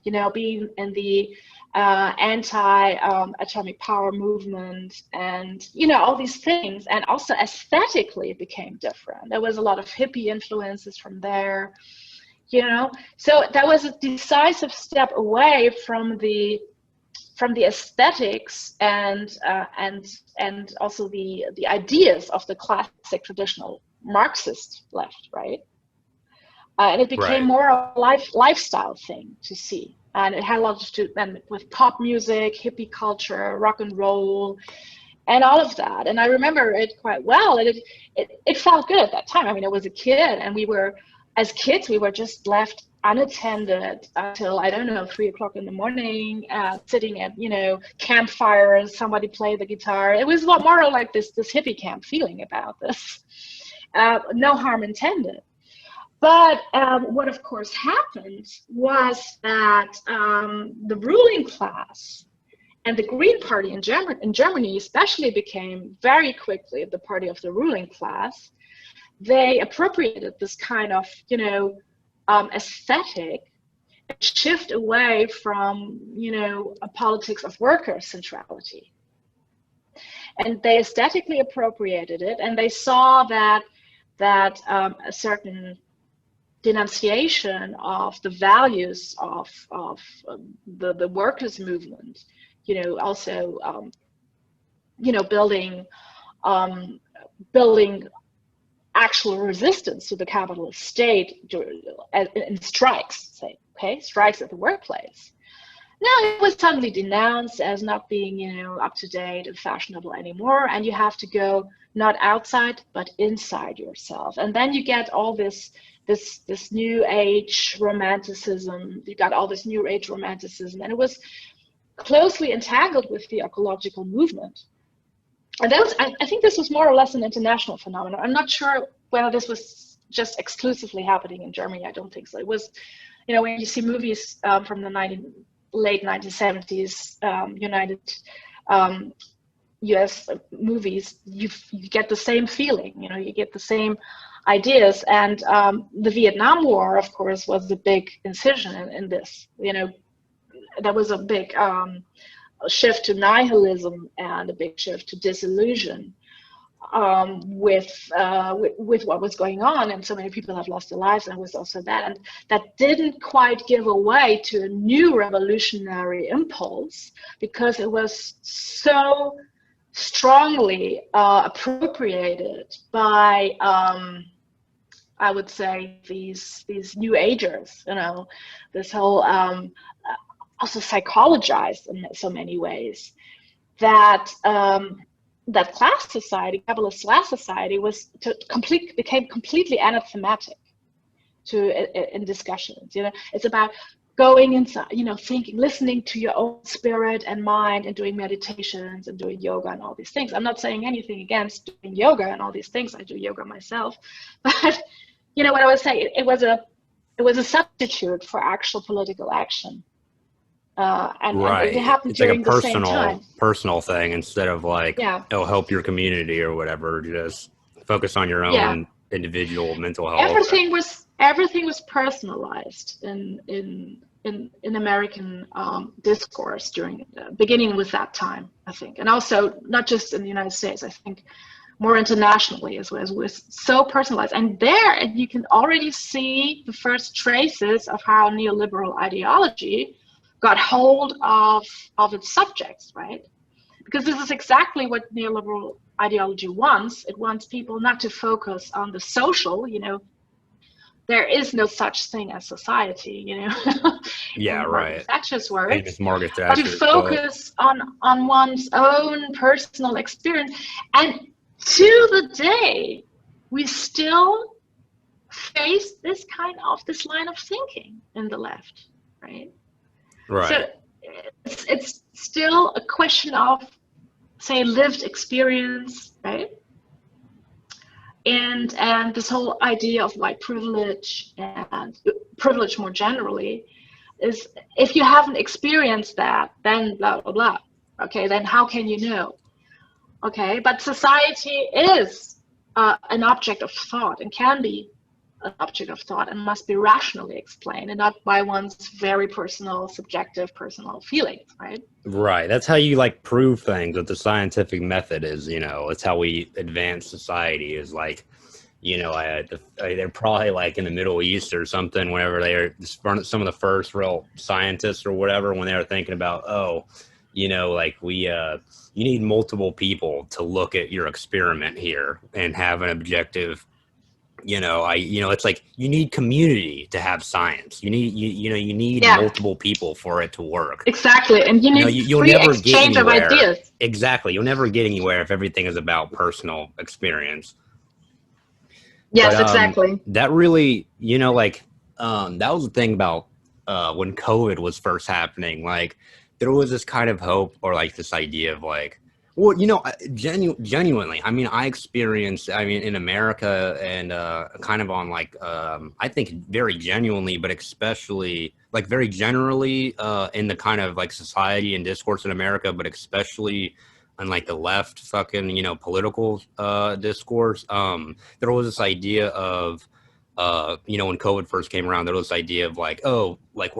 you know, being in the anti-atomic power movement, and, you know, all these things. And also aesthetically it became different. There was a lot of hippie influences from there, you know. So that was a decisive step away from the aesthetics and also the ideas of the classic traditional Marxist left, right? And it became Right. more a lifestyle thing to see. And it had a lot to do then with pop music, hippie culture, rock and roll, and all of that. And I remember it quite well. And it felt good at that time. I mean, I was a kid, and as kids, we were just left unattended until, I don't know, 3 o'clock in the morning, sitting at, you know, campfires, somebody play the guitar. It was more like this hippie camp feeling about this. No harm intended. But what, of course, happened was that the ruling class and the Green Party in Germany especially became very quickly the party of the ruling class. They appropriated this kind of, you know, aesthetic, and shift away from, you know, a politics of worker centrality. And they aesthetically appropriated it, and they saw that a certain denunciation of the values of the workers' movement, you know, also, you know, building actual resistance to the capitalist state in strikes, say, okay, strikes at the workplace. Now it was suddenly denounced as not being, up to date and fashionable anymore, and you have to go not outside but inside yourself, and then you get all this new age romanticism. You got all this new age romanticism, and it was closely entangled with the ecological movement. And that was, I think this was more or less an international phenomenon. I'm not sure whether this was just exclusively happening in Germany. I don't think so. It was, when you see movies from the late 1970s, United US movies, you get the same feeling, you get the same ideas. And the Vietnam War, of course, was a big incision in this. There was a big shift to nihilism and a big shift to disillusion with what was going on, and so many people have lost their lives, and it was also that, and that didn't quite give way to a new revolutionary impulse because it was so strongly appropriated by I would say these new agers, this whole also psychologized in so many ways that that class society, capitalist class society, became completely anathematic in discussions. It's about going inside, thinking, listening to your own spirit and mind, and doing meditations and doing yoga and all these things. I'm not saying anything against doing yoga and all these things. I do yoga myself, but what I was saying, it was a substitute for actual political action. And it happened during the same time. Personal thing instead of it'll help your community or whatever. Just focus on your own individual mental health. Everything was personalized in American discourse beginning with that time, I think, and also not just in the United States. I think more internationally as well. It was so personalized, and there you can already see the first traces of how neoliberal ideology got hold of its subjects, right? Because this is exactly what neoliberal ideology wants. It wants people not to focus on the social, there is no such thing as society, Yeah, right. Thatcher's words. Famous Margaret But to focus on one's own personal experience. And to the day, we still face this line of thinking in the left, right? Right. So it's still a question of, say, lived experience, right? And this whole idea of white privilege and privilege more generally is, if you haven't experienced that, then blah, blah, blah. Okay, then how can you know? Okay, but society is an object of thought, and can be an object of thought, and must be rationally explained, and not by one's very subjective personal feelings, right? Right. That's how you prove things with the scientific method. Is it's how we advance society. Is they're probably in the Middle East or something, whenever they're some of the first real scientists or whatever, when they were thinking about you need multiple people to look at your experiment here and have an objective. It's you need community to have science. You need multiple people for it to work. Exactly, and you need you'll free never exchange get of ideas. Exactly, you'll never get anywhere if everything is about personal experience. Yes, but, exactly. That really, that was the thing about when COVID was first happening. There was this kind of hope, or this idea of genuinely, I experienced, in America, and kind of on I think very genuinely, but especially very generally in the kind of society and discourse in America, but especially on the left fucking, political discourse. There was this idea of, when COVID first came around, there was this idea of we're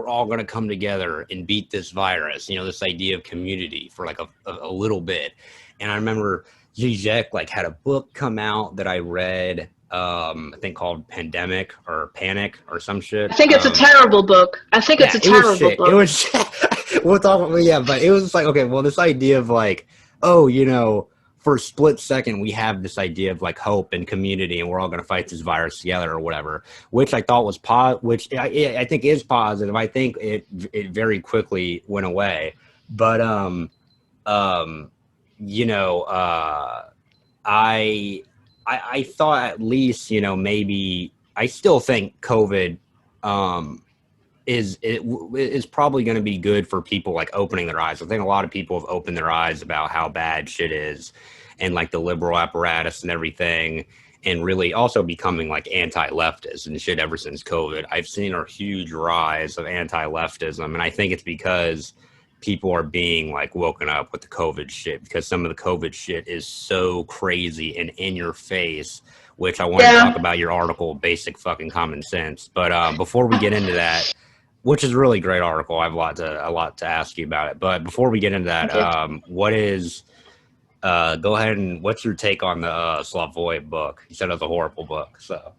all going to come together and beat this virus, this idea of community for a little bit. And I remember Zizek had a book come out that I read, I think called Pandemic or Panic or some shit. I think it's a terrible book. I think it's a terrible book. It was, we'll talk about, but it was okay, well, this idea of for a split second, we have this idea of like hope and community, and we're all going to fight this virus together or whatever, which I thought was which I think is positive. I think it very quickly went away, but you know, I thought at least, you know, maybe I still think COVID is probably going to be good for people like opening their eyes. I think a lot of people have opened their eyes about how bad shit is, and like the liberal apparatus and everything, and really also becoming like anti-leftist and shit ever since COVID. I've seen a huge rise of anti-leftism, and I think it's because people are being like woken up with the COVID shit, because some of the COVID shit is so crazy and in your face, which I want to talk about your article, Basic Fucking Common Sense. But before we get into that, which is a really great article, I have a lot to ask you about it. But before we get into that, what is, go ahead and what's your take on the Slavoj book? You said it was a horrible book, so.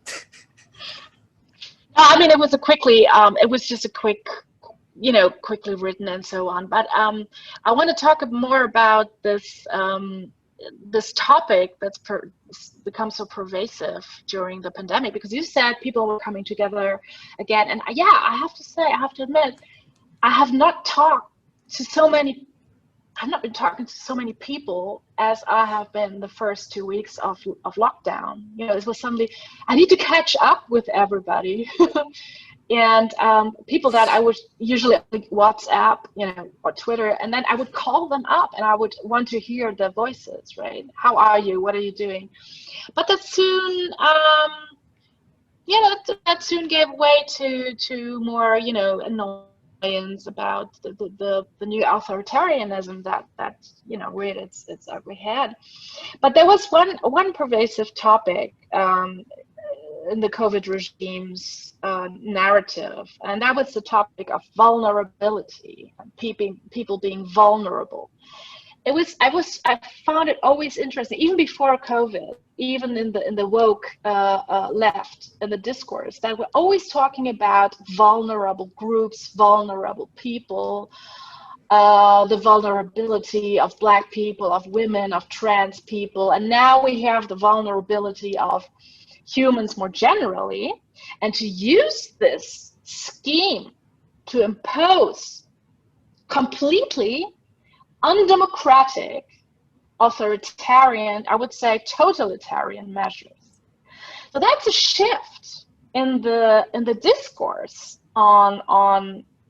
I mean, it was it was just a quick, you know, quickly written and so on. But I want to talk more about this this topic that's become so pervasive during the pandemic, because you said people were coming together again, and yeah, I have to admit, I have not talked to so many. I've not been talking to so many people as I have been the first 2 weeks of lockdown. You know, it was suddenly I need to catch up with everybody. And people that I would usually like WhatsApp, you know, or Twitter, and then I would call them up and I would want to hear their voices, right? How are you? What are you doing? But that soon, you know, that soon gave way to more, you know, annoyance about the new authoritarianism that you know reared its ugly head. But there was one pervasive topic in the COVID regime's narrative, and that was the topic of vulnerability, people being vulnerable. I found it always interesting, even before COVID, even in the woke left, in the discourse, that we're always talking about vulnerable groups, vulnerable people, the vulnerability of Black people, of women, of trans people, and now we have the vulnerability of humans more generally, and to use this scheme to impose completely undemocratic, authoritarian, I would say totalitarian measures. So that's a shift in the discourse on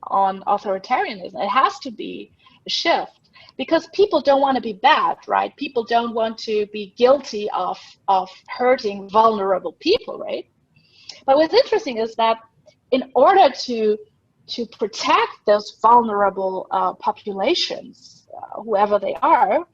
authoritarianism. It has to be a shift, because people don't want to be bad, right? People don't want to be guilty of hurting vulnerable people, right? But what's interesting is that in order to protect those vulnerable populations, whoever they are,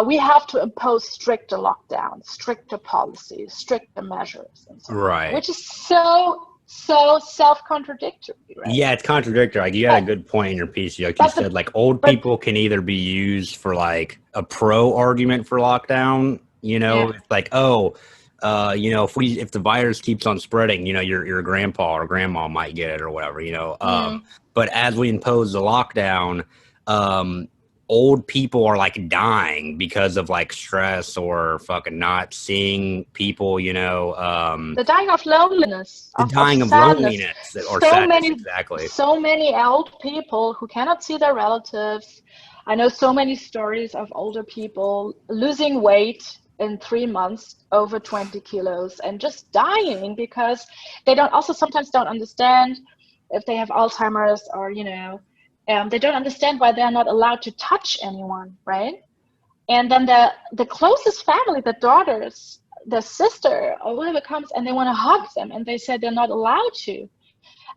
we have to impose stricter lockdowns, stricter policies, stricter measures, and so on, which is so self-contradictory, right? Yeah, it's contradictory. Like, you had a good point in your piece. Like you said, like old people can either be used for like a pro argument for lockdown, you know, it's like, oh, you know, if the virus keeps on spreading, you know, your grandpa or grandma might get it or whatever, you know. But as we impose the lockdown, old people are like dying because of like stress or fucking not seeing people, you know. They're dying of loneliness, of loneliness or sadness, exactly. So many old people who cannot see their relatives. I know so many stories of older people losing weight in 3 months, over 20 kilos, and just dying because they sometimes don't understand if they have Alzheimer's, or, you know, they don't understand why they're not allowed to touch anyone, right? And then the closest family, the daughters, the sister, or whoever comes, and they want to hug them, and they said they're not allowed to.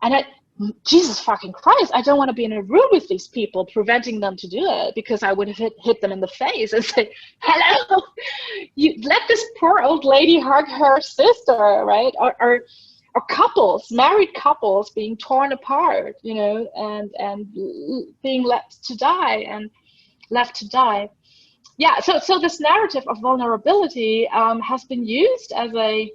And Jesus fucking Christ, I don't want to be in a room with these people, preventing them to do it, because I would have hit them in the face and say, hello, you let this poor old lady hug her sister, right? Or couples, married couples being torn apart, you know, and being left to die. Yeah, so this narrative of vulnerability has been used as a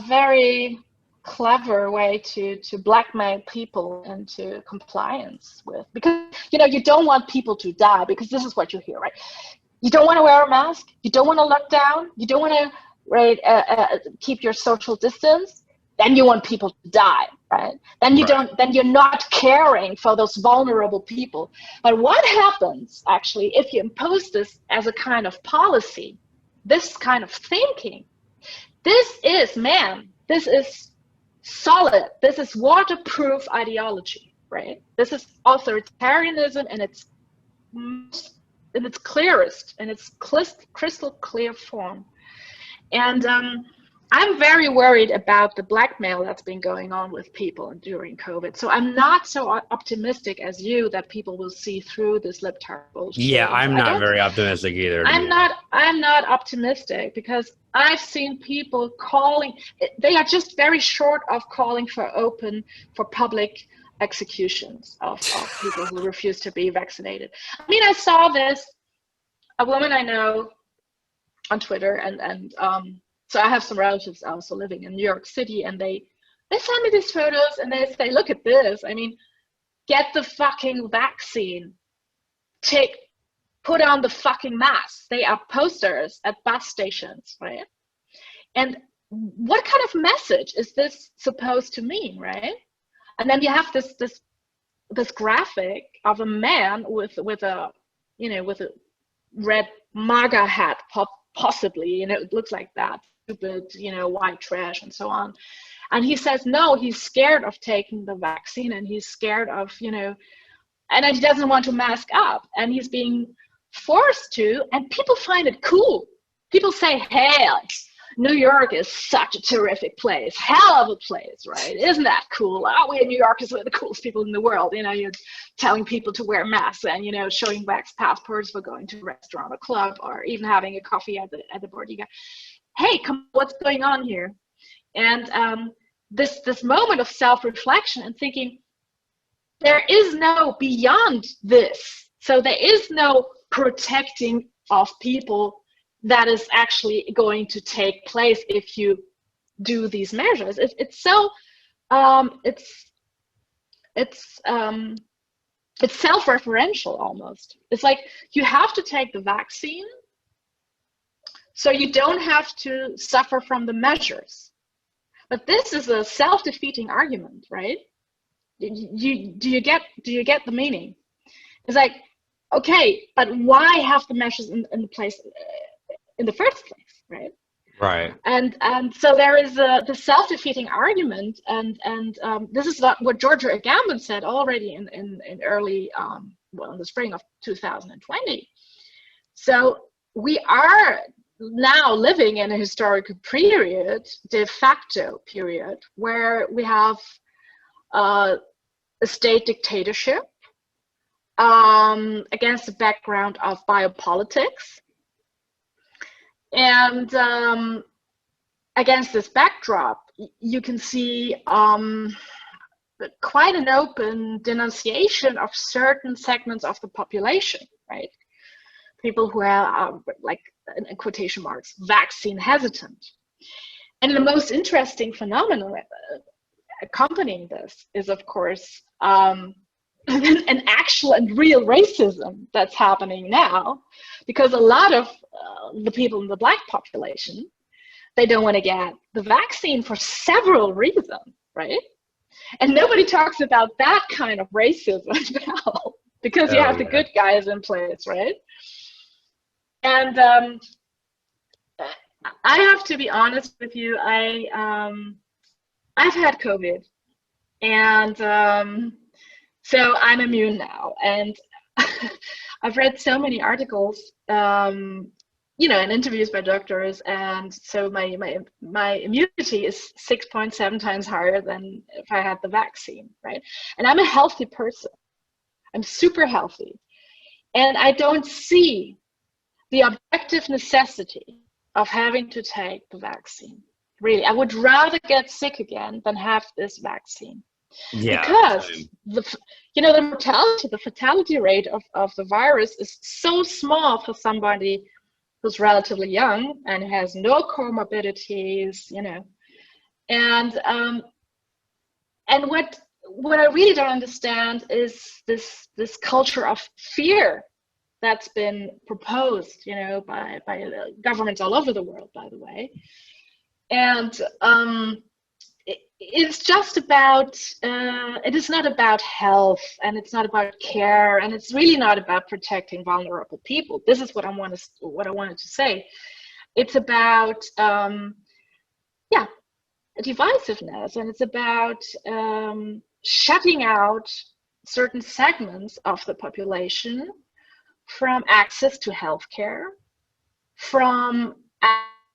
very clever way to blackmail people into compliance with, because, you know, you don't want people to die, because this is what you hear, right? you don't want to wear a mask, you don't want to lock down, you don't want to keep your social distance, then you want people to die, right? Then you don't, then you're not caring for those vulnerable people. But what happens actually if you impose this as a kind of policy, this kind of thinking? This is, man, this is solid, this is waterproof ideology, right? This is authoritarianism in its clearest, in its crystal clear form. And I'm very worried about the blackmail that's been going on with people during COVID. So I'm not so optimistic as you that people will see through this libtard bullshit. Yeah, I'm not very optimistic either. I'm not optimistic, because I've seen people calling, they are just very short of calling for public executions of people who refuse to be vaccinated. I mean, I saw this, a woman I know on Twitter, and so I have some relatives also living in New York City, and they send me these photos and they say, look at this. I mean, get the fucking vaccine. Put on the fucking mask. They are posters at bus stations, right? And what kind of message is this supposed to mean, right? And then you have this graphic of a man with a red MAGA hat, possibly, it looks like that, stupid, white trash and so on. And he says, no, he's scared of taking the vaccine, and he's scared of, and he doesn't want to mask up, and he's being forced to, and people find it cool. People say, hey, New York is such a terrific place, hell of a place, right? Isn't that cool? Oh, we in New Yorkers are the coolest people in the world. You're telling people to wear masks and, showing wax passports for going to a restaurant or club, or even having a coffee at the bodega. Hey, come, what's going on here? And this moment of self-reflection and thinking, there is no beyond this. So there is no protecting of people that is actually going to take place if you do these measures. It's so it's self-referential almost. It's like you have to take the vaccine so you don't have to suffer from the measures. But this is a self-defeating argument, right? Do you get the meaning? It's like, okay, but why have the measures in place in the first place, right? Right. And so there is the self-defeating argument, and this is what Georgia Agamben said already in early in the spring of 2020. So we are now living in a historical period, de facto period, where we have a state dictatorship against the background of biopolitics. And against this backdrop, you can see quite an open denunciation of certain segments of the population, right? People who are, like, in quotation marks, vaccine hesitant. And the most interesting phenomenon accompanying this is, of course, an actual and real racism that's happening now, because a lot of the people in the Black population, they don't want to get the vaccine for several reasons, right? And nobody talks about that kind of racism now, because you have the good guys in place, right? And I have to be honest with you, I've had COVID, and so I'm immune now. And I've read so many articles, and interviews by doctors, and so my immunity is 6.7 times higher than if I had the vaccine, right? And I'm a healthy person. I'm super healthy, and I don't see the objective necessity of having to take the vaccine. Really, I would rather get sick again than have this vaccine. Yeah, because the mortality, the fatality rate of the virus is so small for somebody who's relatively young and has no comorbidities, and what I really don't understand is this culture of fear that's been proposed, you know, by governments all over the world, by the way. And it's just about, it is not about health, and it's not about care, and it's really not about protecting vulnerable people. This is what I wanted to say. It's about, yeah, divisiveness, and it's about shutting out certain segments of the population from access to healthcare, from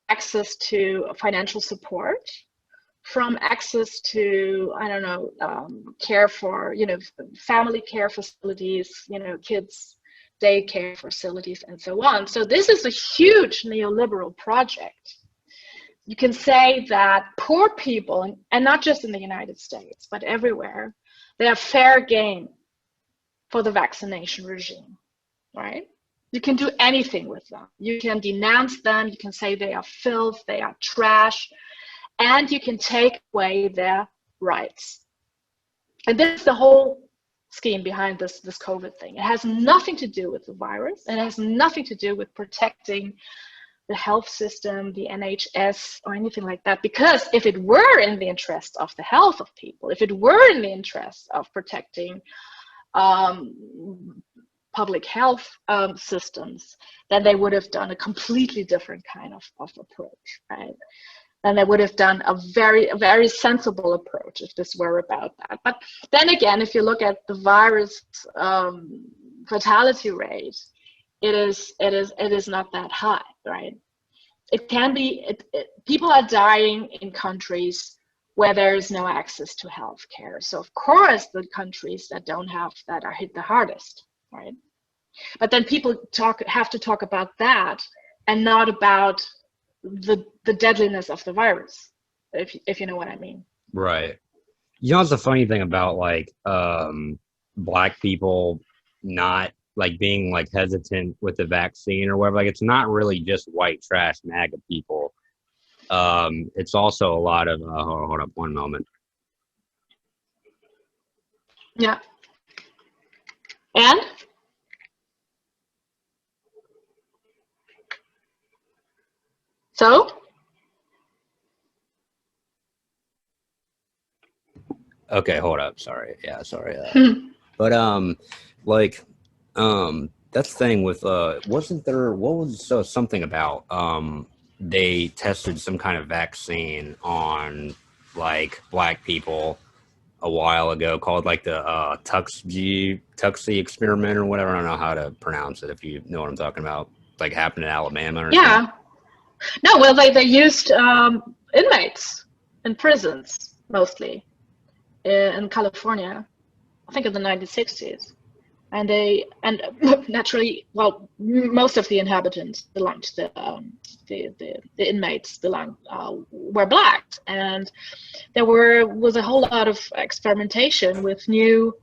access to financial support, from access to, I don't know, care for, you know, family care facilities, you know, kids daycare facilities, and so on. So this is a huge neoliberal project. You can say that poor people, and not just in the United States, but everywhere, they are fair game for the vaccination regime, right? You can do anything with them. You can denounce them. You can say they are filth, they are trash, and you can take away their rights. And this is the whole scheme behind this COVID thing. It has nothing to do with the virus. It has nothing to do with protecting the health system, the NHS, or anything like that. Because if it were in the interest of the health of people, if it were in the interest of protecting public health systems, then they would have done a completely different kind of approach, right? Then they would have done a very sensible approach if this were about that. But then again, if you look at the virus fatality rate, it is not that high, right? It can be, people are dying in countries where there is no access to healthcare. So of course, the countries that don't have that are hit the hardest, right? But then people have to talk about that and not about the deadliness of the virus, if you know what I mean. Right. You know, it's the funny thing about like Black people not like being like hesitant with the vaccine or whatever. Like, it's not really just white trash MAGA people. It's also a lot of hold up one moment. Yeah. And so Okay, hold up. Sorry. Yeah, sorry. But like that's the thing with wasn't there, what was something about they tested some kind of vaccine on like Black people a while ago called like the Tuxi experiment or whatever. I don't know how to pronounce it, if you know what I'm talking about. Like, happened in Alabama or yeah. something. No, well, they used inmates in prisons, mostly in California, I think in the 1960s. And naturally, well, most of the inhabitants belonged to the inmates were Black, and there was a whole lot of experimentation with new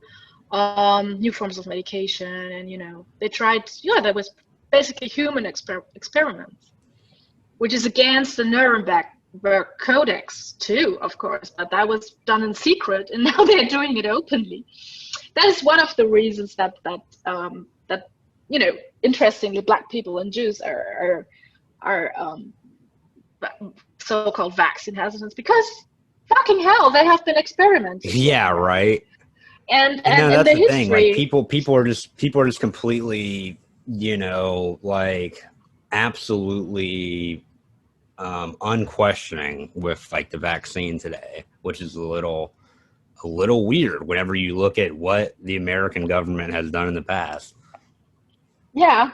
forms of medication, and you know, they tried, there was basically human experiments, which is against the Nuremberg Codex too, of course, but that was done in secret, and now they're doing it openly. That is one of the reasons that you know, interestingly, Black people and Jews are so-called vaccine hesitants, because fucking hell, they have been experimenting. Yeah, right. And no, that's the the thing. Like, history, people are just completely, you know, like absolutely unquestioning with like the vaccine today, which is a little weird whenever you look at what the American government has done in the past. yeah.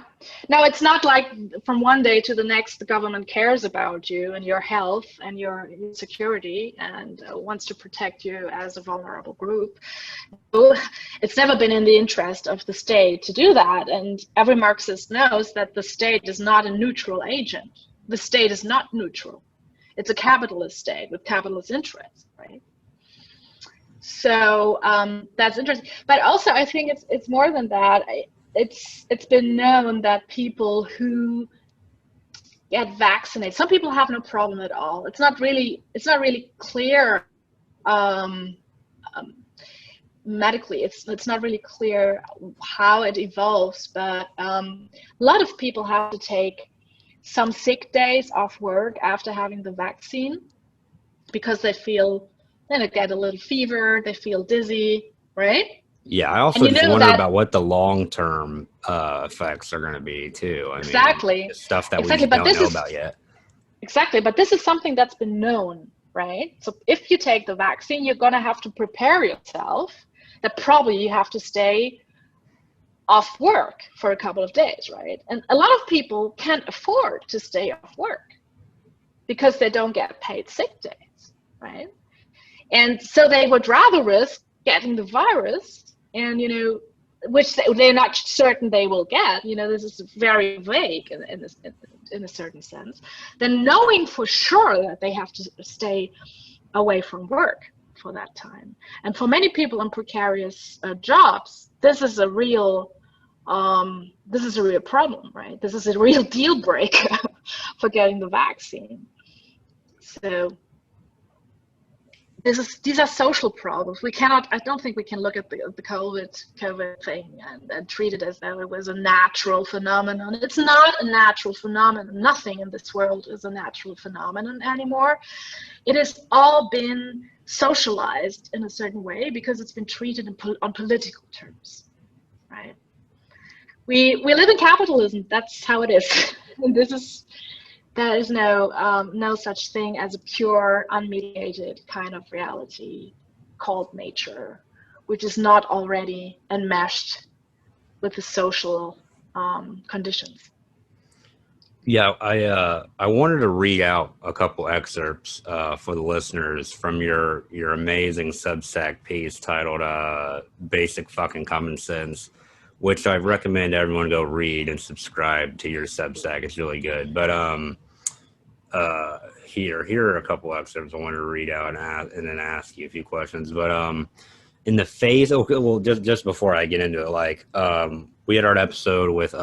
No, it's not like from one day to the next the government cares about you and your health and your security and wants to protect you as a vulnerable group. So it's never been in the interest of the state to do that. And every Marxist knows that the state is not a neutral agent. The state is not neutral. It's a capitalist state with capitalist interests, right? So that's interesting. But also, I think it's more than that. It's been known that people who get vaccinated, some people have no problem at all. It's not really clear medically. It's not really clear how it evolves, but a lot of people have to take some sick days off work after having the vaccine because they get a little fever, they feel dizzy, right? Yeah, I also just wonder about what the long-term effects are going to be too. I exactly. mean, stuff that we just don't know about yet. Exactly, but this is something that's been known, right? So if you take the vaccine, you're going to have to prepare yourself that probably you have to stay off work for a couple of days, right? And a lot of people can't afford to stay off work because they don't get paid sick days, right? And so they would rather risk getting the virus, and which they're not certain they will get. This is very vague in a certain sense. Than knowing for sure that they have to stay away from work for that time. And for many people in precarious jobs, this is a real problem, right? This is a real deal breaker for getting the vaccine. So these are social problems. I don't think we can look at the COVID thing and treat it as though it was a natural phenomenon. It's not a natural phenomenon. Nothing in this world is a natural phenomenon anymore. It has all been socialized in a certain way because it's been treated on political terms, right? We live in capitalism. That's how it is. And there is no such thing as a pure, unmediated kind of reality called nature, which is not already enmeshed with the social conditions. Yeah, I wanted to read out a couple excerpts for the listeners from your amazing Substack piece titled "Basic Fucking Common Sense," which I recommend everyone go read and subscribe to your Substack. It's really good. But here are a couple excerpts I wanted to read out and then ask you a few questions. But in the phase, just before I get into it, we had our episode with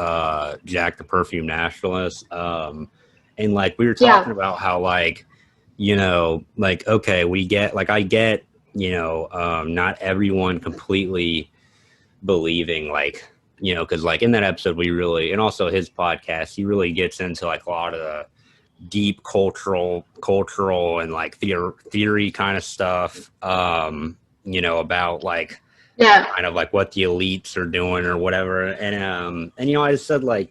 Jack the Perfume Nationalist, and we were talking about how okay, we get I get not everyone completely believing because in that episode we really, and also his podcast, he really gets into a lot of the deep cultural and theory kind of stuff about kind of what the elites are doing or whatever, and I just said I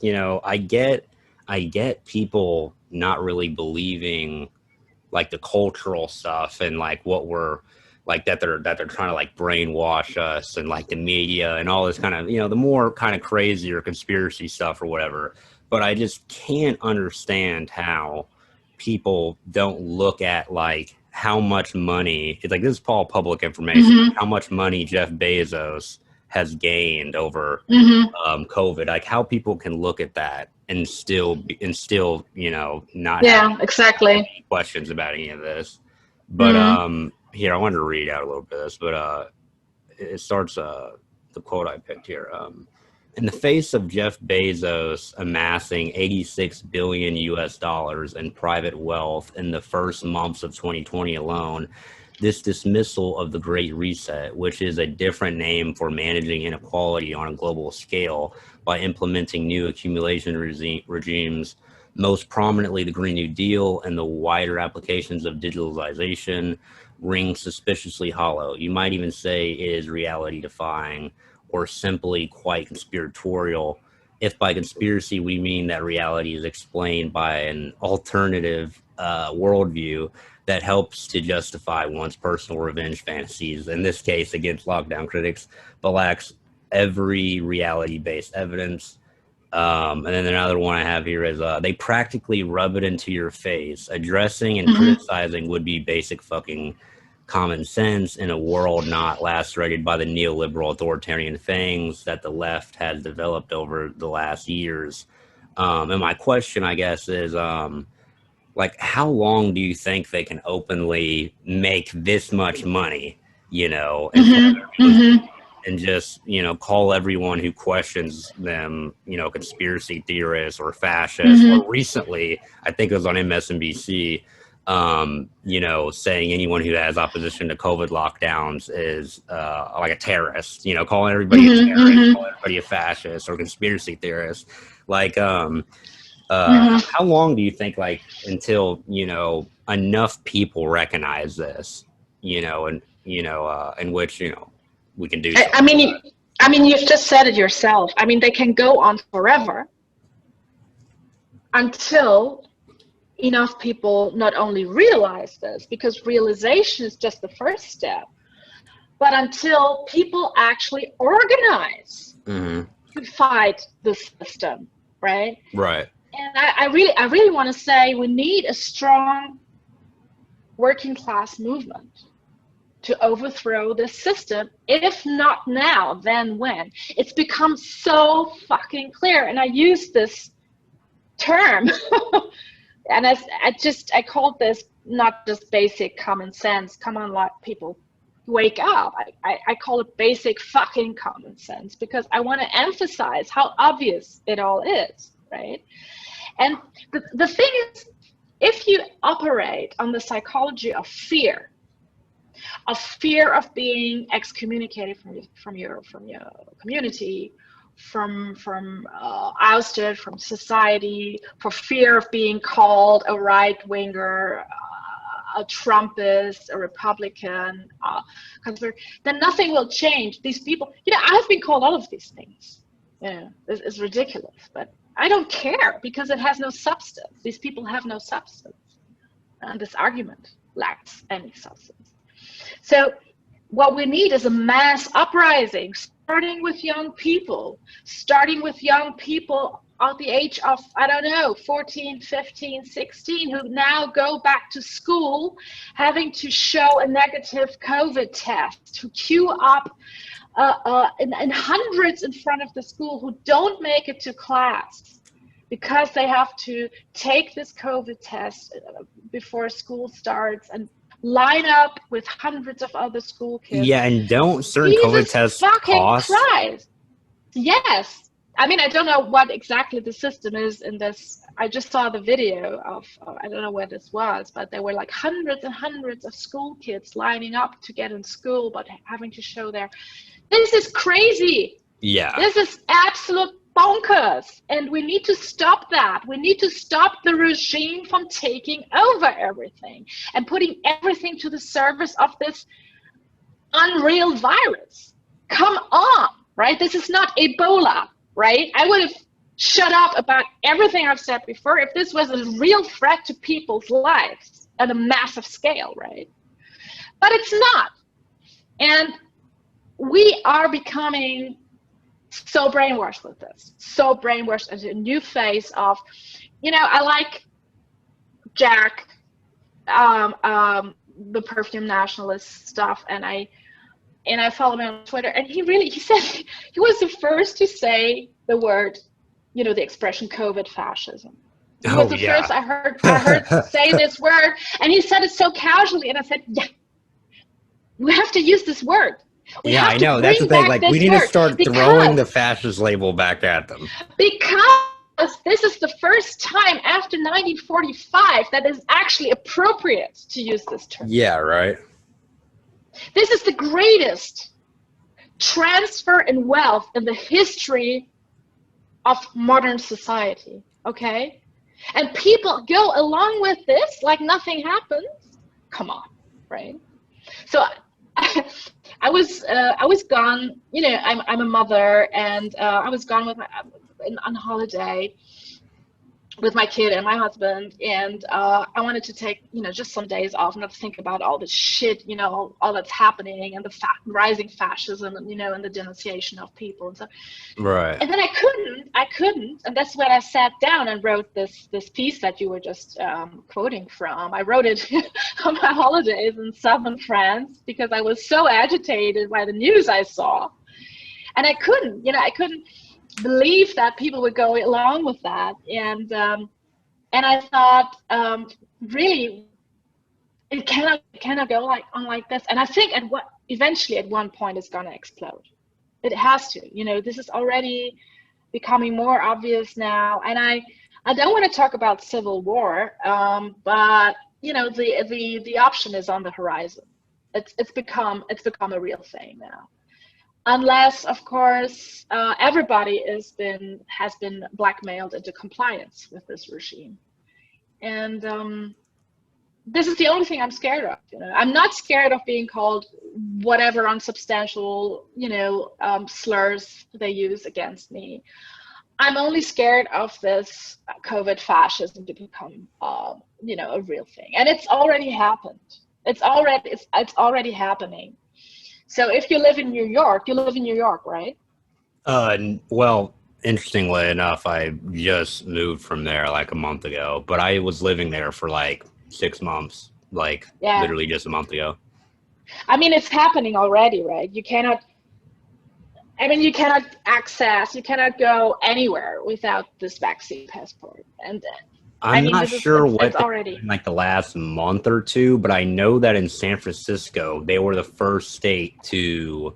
get people not really believing the cultural stuff and what we're that they're trying to brainwash us and the media and all this kind of the more kind of crazier conspiracy stuff or whatever. But I just can't understand how people don't look at how much money, it's this is all public information, how much money Jeff Bezos has gained over COVID, how people can look at that and still not have exactly questions about any of this. But here, I wanted to read out a little bit of this, but it starts the quote I picked here. In the face of Jeff Bezos amassing $86 billion in private wealth in the first months of 2020 alone, this dismissal of the Great Reset, which is a different name for managing inequality on a global scale by implementing new accumulation regimes, most prominently the Green New Deal and the wider applications of digitalization, rings suspiciously hollow. You might even say it is reality-defying, or simply quite conspiratorial, if by conspiracy we mean that reality is explained by an alternative worldview that helps to justify one's personal revenge fantasies, in this case against lockdown critics, but lacks every reality-based evidence. And then another one I have here is they practically rub it into your face. Addressing and criticizing would be basic fucking common sense in a world not lacerated by the neoliberal authoritarian fangs that the left has developed over the last years. And my question, I guess, is how long do you think they can openly make this much money, and just, call everyone who questions them, conspiracy theorists or fascists? Or recently, I think it was on MSNBC, you know, saying anyone who has opposition to COVID lockdowns is like a terrorist, you know, calling everybody a terrorist, calling everybody a fascist or conspiracy theorist. Like, how long do you think, like, until, you know, enough people recognize this, you know, and, you know, in which, you know, we can do something? I mean, you've just said it yourself. I mean, they can go on forever until enough people not only realize this, because realization is just the first step, but until people actually organize to fight the system, right? Right. And I really want to say we need a strong working class movement to overthrow this system. If not now, then when? It's become so fucking clear. And I use this term and I called this not just basic common sense. Come on, like, people, wake up. I call it basic fucking common sense, because I want to emphasize how obvious it all is, right? And the thing is, if you operate on the psychology of fear of being excommunicated from your community, from ousted from society, for fear of being called a right winger, a Trumpist, a Republican, then nothing will change. These people, you know, I've been called all of these things. Yeah, it's ridiculous, but I don't care, because it has no substance. These people have no substance, and this argument lacks any substance. So what we need is a mass uprising, starting with young people at the age of, I don't know, 14, 15, 16, who now go back to school having to show a negative COVID test, who queue up in hundreds in front of the school, who don't make it to class because they have to take this COVID test before school starts, and line up with hundreds of other school kids. Yeah, and don't certain COVID tests cost? Christ. Yes. I mean, I don't know what exactly the system is in this. I just saw the video of, I don't know where this was, but there were like hundreds and hundreds of school kids lining up to get in school, but having to show this is crazy. Yeah. This is absolute bonkers. And we need to stop that. We need to stop the regime from taking over everything and putting everything to the service of this unreal virus. Come on, right? This is not Ebola, right? I would have shut up about everything I've said before if this was a real threat to people's lives at a massive scale, right? But it's not. And we are becoming so brainwashed with this, so brainwashed as a new phase of, you know, I like Jack, the perfume nationalist stuff, and I follow him on Twitter, and he said he was the first to say the word, you know, the expression COVID fascism. He was the first I heard say this word, and he said it so casually, and I said, yeah, we have to use this word. Yeah, I know. That's the thing. Like, we need to start throwing the fascist label back at them. Because this is the first time after 1945 that is actually appropriate to use this term. Yeah, right. This is the greatest transfer in wealth in the history of modern society, okay? And people go along with this like nothing happens. Come on, right? So I was gone. You know, I'm a mother, and I was gone on holiday with my kid and my husband, and I wanted to take, you know, just some days off, not to think about all this shit, you know, all that's happening, and the rising fascism, and, you know, and the denunciation of people and stuff. Right. And then I couldn't, and that's when I sat down and wrote this piece that you were just quoting from. I wrote it on my holidays in southern France because I was so agitated by the news I saw, and I couldn't believe that people would go along with that, and I thought, really, it cannot go like this. And I think eventually at one point it's gonna explode. It has to. You know, this is already becoming more obvious now, and I don't want to talk about civil war, but the option is on the horizon. It's become a real thing now. Unless, of course, everybody has been blackmailed into compliance with this regime. And this is the only thing I'm scared of. I'm not scared of being called whatever unsubstantial, slurs they use against me. I'm only scared of this COVID fascism to become, a real thing. And it's already happened. It's already happening. So if you live in New York, right? Well, interestingly enough, I just moved from there like a month ago, but I was living there for like 6 months, literally just a month ago. I mean, it's happening already, right? You cannot go anywhere without this vaccine passport. And I'm not sure what already in like the last month or two, but I know that in San Francisco, they were the first state to,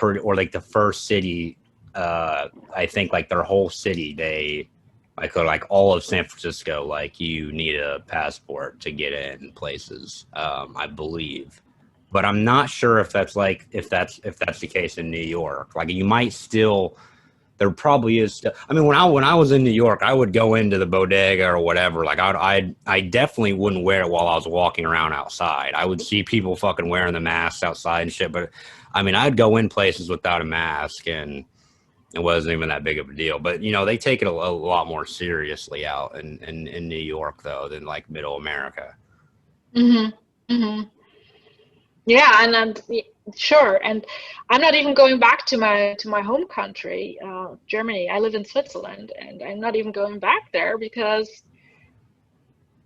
or like the first city, I think like their whole city, like all of San Francisco, like you need a passport to get in places, I believe. But I'm not sure if that's the case in New York. Like you might still. There probably is still. I mean, when I was in New York, I would go into the bodega or whatever. Like I definitely wouldn't wear it while I was walking around outside. I would see people fucking wearing the masks outside and shit. But I mean, I'd go in places without a mask, and it wasn't even that big of a deal. But they take it a lot more seriously out in New York though than like Middle America. Mm-hmm. Mm-hmm. Yeah, and sure. And I'm not even going back to my home country, Germany. I live in Switzerland, and I'm not even going back there because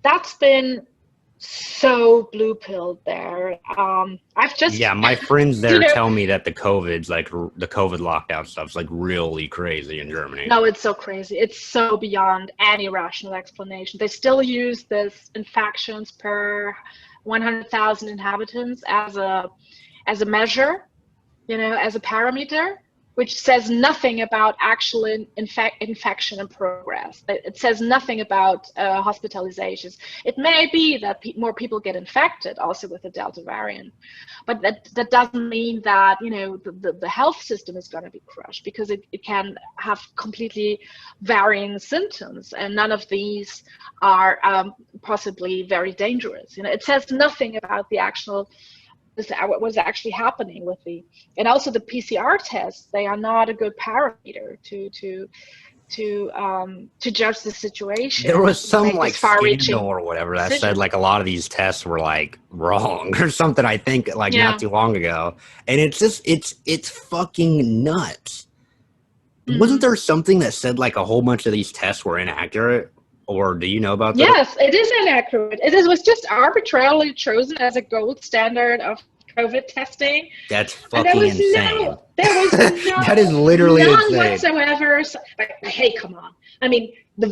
that's been so blue pilled there. My friends there tell me that the COVID lockdown stuff's like really crazy in Germany. No, it's so crazy. It's so beyond any rational explanation. They still use this infections per 100,000 inhabitants as a measure, as a parameter, which says nothing about actual infection and progress. It says nothing about hospitalizations. It may be that more people get infected also with the Delta variant, but that doesn't mean that the health system is going to be crushed, because it can have completely varying symptoms, and none of these are possibly very dangerous. It says nothing about the actual what was actually happening with and also the PCR tests. They are not a good parameter to judge the situation. There was some like scandal or whatever that said like a lot of these tests were like wrong or something, I think not too long ago. And it's just it's fucking nuts. Mm-hmm. Wasn't there something that said like a whole bunch of these tests were inaccurate? Or do you know about that? Yes, it is inaccurate. It was just arbitrarily chosen as a gold standard of COVID testing. That's fucking insane. There was no that is literally none insane. Whatsoever. Hey, come on. I mean, the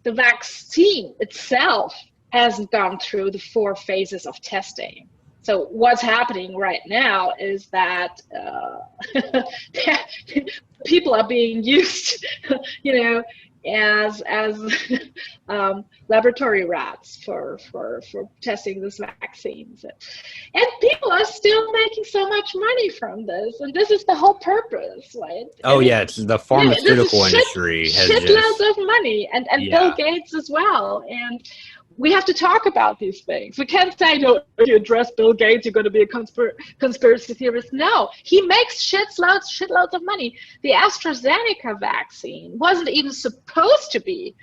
vaccine itself hasn't gone through the 4 phases of testing. So what's happening right now is that people are being used, as laboratory rats for testing this vaccines, and people are still making so much money from this, and this is the whole purpose, right? It's the pharmaceutical industry has shitloads of money, and Bill Gates as well, and we have to talk about these things. We can't say, no, if you address Bill Gates, you're going to be a conspiracy theorist. No, he makes shitloads of money. The AstraZeneca vaccine wasn't even supposed to be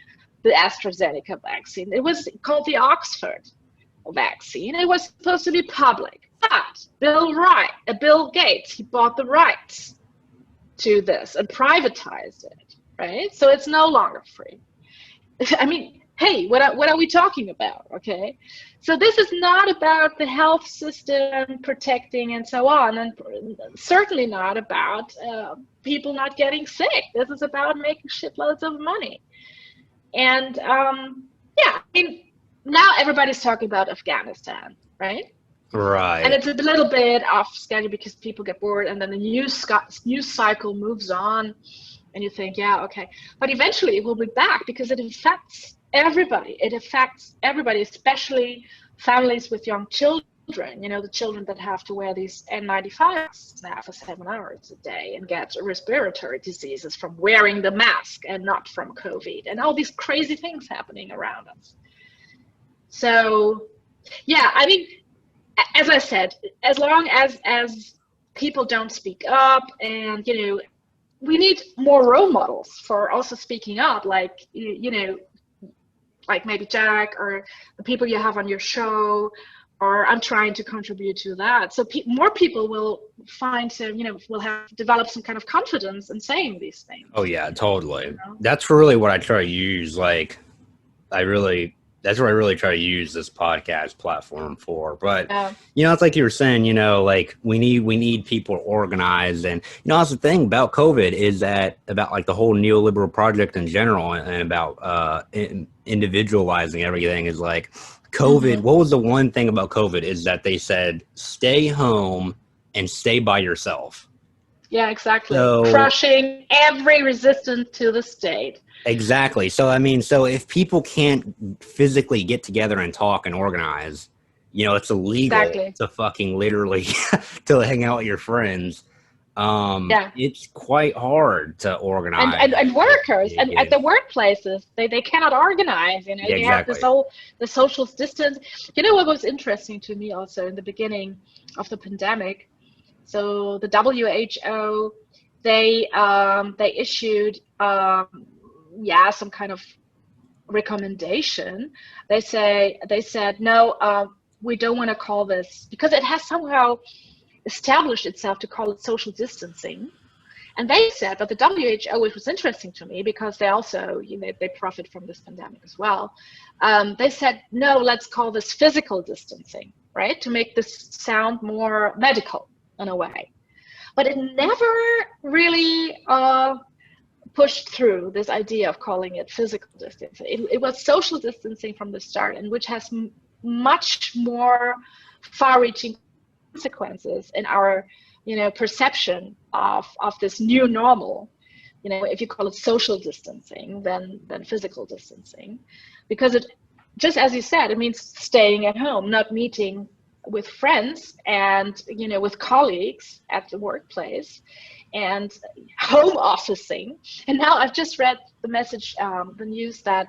the AstraZeneca vaccine. It was called the Oxford vaccine. It was supposed to be public. But Bill Gates, he bought the rights to this and privatized it, right? So it's no longer free. I mean, hey, what are we talking about, okay? So this is not about the health system protecting and so on, and certainly not about people not getting sick. This is about making shitloads of money. And I mean, now everybody's talking about Afghanistan, right? Right. And it's a little bit off schedule because people get bored, and then the news cycle moves on, and you think, yeah, okay. But eventually it will be back because it affects everybody. It affects everybody, especially families with young children. The children that have to wear these N95s now for 7 hours a day and get respiratory diseases from wearing the mask and not from COVID, and all these crazy things happening around us. So, yeah, I mean, as I said, as long as people don't speak up, and we need more role models for also speaking up, like like maybe Jack or the people you have on your show, or I'm trying to contribute to that. So more people will will have developed some kind of confidence in saying these things. Oh yeah, totally. That's really what I try to use. Like, that's what I really try to use this podcast platform for. But it's like you were saying, like we need people organized, and that's the thing about COVID is that about like the whole neoliberal project in general, and about individualizing everything is like COVID. What was the one thing about COVID is that they said stay home and stay by yourself. Yeah, exactly. So, crushing every resistance to the state. Exactly. So, I mean, so if people can't physically get together and talk and organize, it's illegal to fucking literally to hang out with your friends. It's quite hard to organize. And workers and at the workplaces, they cannot organize. They have the social distance. What was interesting to me also in the beginning of the pandemic. So the WHO, they issued some kind of recommendation. They said no, we don't want to call this, because it has somehow established itself to call it social distancing. And they said, but the WHO, which was interesting to me because they also they profit from this pandemic as well. They said no, let's call this physical distancing, right, to make this sound more medical in a way. But it never really pushed through this idea of calling it physical distancing. It was social distancing from the start, and which has much more far-reaching consequences in our perception of this new normal, if you call it social distancing than physical distancing, because it, just as you said, it means staying at home, not meeting with friends and with colleagues at the workplace, and home officing. And now I've just read the message, the news that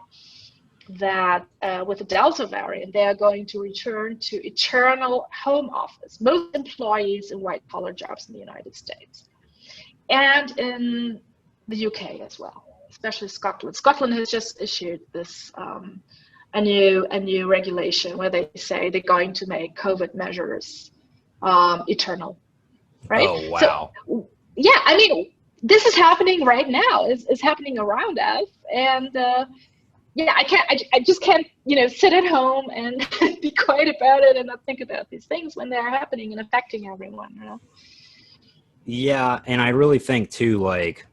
with the Delta variant, they are going to return to eternal home office. Most employees in white-collar jobs in the United States and in the UK as well, especially Scotland. Scotland has just issued this a new regulation where they say they're going to make COVID measures eternal, right? Oh wow! So, yeah, I mean, this is happening right now. It's happening around us, and I just can't sit at home and be quiet about it and not think about these things when they're happening and affecting everyone. Yeah, and I really think too, like,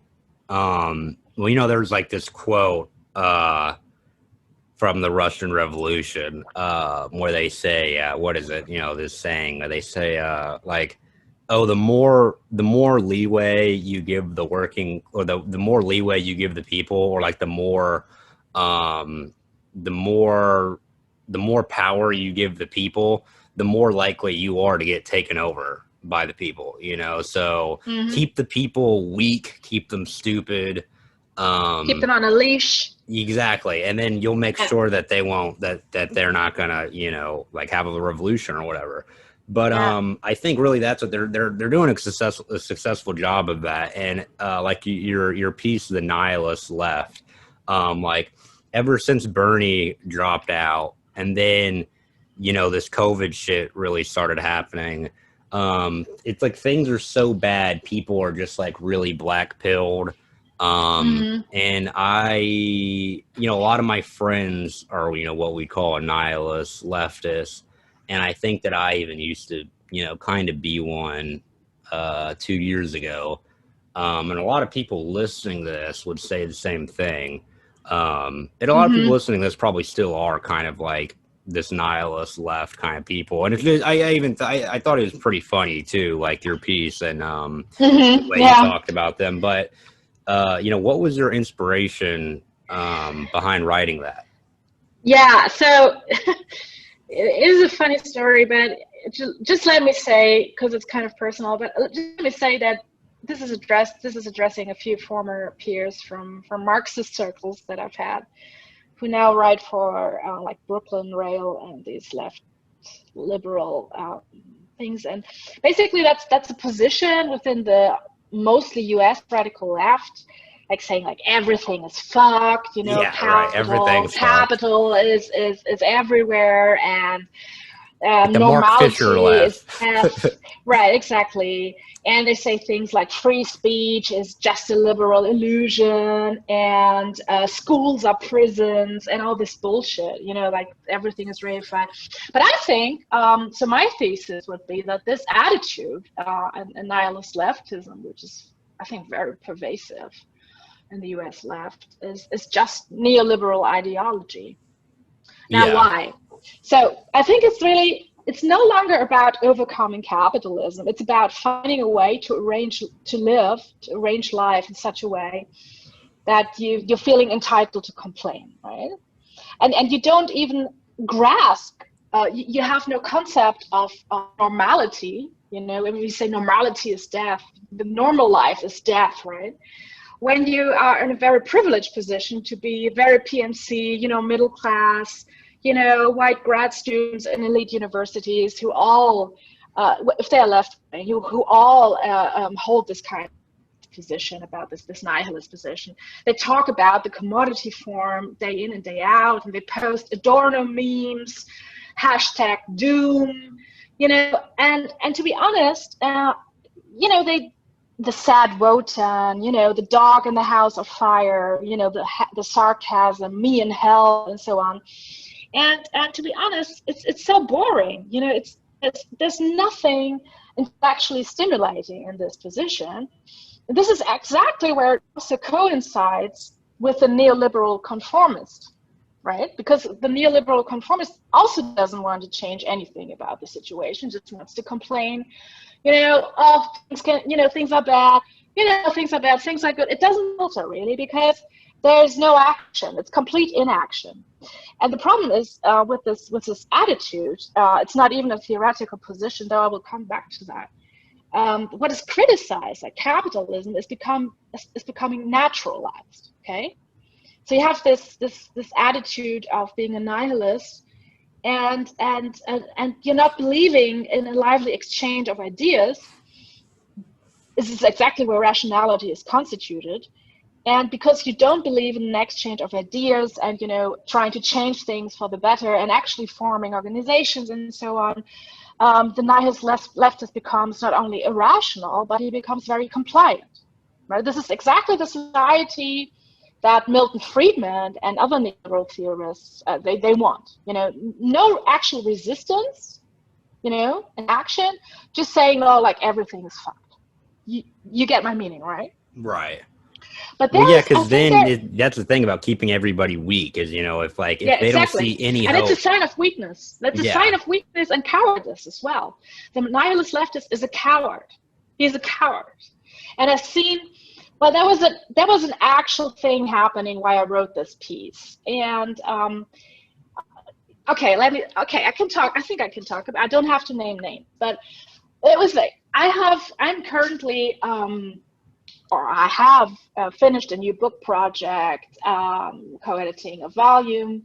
there's like this quote from the Russian Revolution where they say, what is it? This saying where they say, like, oh, the more leeway you give the working, or the more leeway you give the people, or like the more power you give the people, the more likely you are to get taken over by the people, so keep the people weak, keep them stupid, keep them on a leash. Exactly. And then you'll make sure that they won't, that they're not gonna, like have a revolution or whatever. But I think really that's what they're doing a successful job of that. And like your piece, the Nihilist left, like ever since Bernie dropped out, and then this COVID shit really started happening. It's like things are so bad, people are just like really black pilled. And I, a lot of my friends are, what we call a nihilist, leftist. And I think that I even used to, kind of be one 2 years ago. And a lot of people listening to this would say the same thing. And a lot of people listening to this probably still are kind of like this nihilist left kind of people. And it's just, I thought it was pretty funny too, like your piece and the way you talked about them. But what was your inspiration behind writing that? Yeah, so it is a funny story, but just let me say, because it's kind of personal, but just let me say that this is addressing a few former peers from Marxist circles that I've had, who now write for like Brooklyn Rail and these left liberal things. And basically that's a position within the mostly US radical left, like saying like everything is fucked, you know, Yeah, right. Everything's fucked. capital is everywhere, and Like the Mark Fisher normality is left. F, right, exactly. And they say things like free speech is just a liberal illusion, and schools are prisons, and all this bullshit, you know, like everything is reified. But I think, so my thesis would be that this attitude, and nihilist leftism, which is, I think, very pervasive in the US left, is just neoliberal ideology. Now, Yeah. why? So I think it's no longer about overcoming capitalism. It's about finding a way to arrange life in such a way that you're feeling entitled to complain, right? And you don't even grasp, you have no concept of normality. You know, when we say normality is death, the normal life is death, right? When you are in a very privileged position to be very PNC, you know, middle class, you know, white grad students in elite universities who all, if they are left, who all hold this kind of position about this nihilist position. They talk about the commodity form day in and day out, and they post Adorno memes, hashtag doom, you know, and to be honest, you know, the sad Wotan, you know, the dog in the house of fire, you know, the sarcasm, me in hell, and so on. And to be honest, it's so boring. You know, it's there's nothing intellectually stimulating in this position. This is exactly where it also coincides with the neoliberal conformist, right? Because the neoliberal conformist also doesn't want to change anything about the situation, just wants to complain. You know, oh, things are bad. You know, things are bad. Things are good. It doesn't matter really, because there's no action. It's complete inaction. And the problem is with this attitude. It's not even a theoretical position, though I will come back to that. What is criticized, like capitalism, is becoming naturalized. Okay, so you have this attitude of being a nihilist, and you're not believing in a lively exchange of ideas. This is exactly where rationality is constituted. And because you don't believe in an exchange of ideas and, you know, trying to change things for the better and actually forming organizations and so on, the nihilist leftist becomes not only irrational, but he becomes very compliant. Right? This is exactly the society that Milton Friedman and other neoliberal theorists they want. You know, no actual resistance, you know, an action, just saying, oh, like everything is fucked. You get my meaning, right? Right. But Well, yeah, I because think then that's the thing about keeping everybody weak is, you know, if yeah, they don't exactly. see any And it's a hope. sign of weakness. That's a Yeah. sign of weakness and cowardice as well. The nihilist leftist is a coward. He's a coward. And I've seen, well, there was an actual thing happening while I wrote this piece. And okay, I can talk. I think I can talk about. I don't have to name names, but it was like I'm currently or I have finished a new book project, co-editing a volume,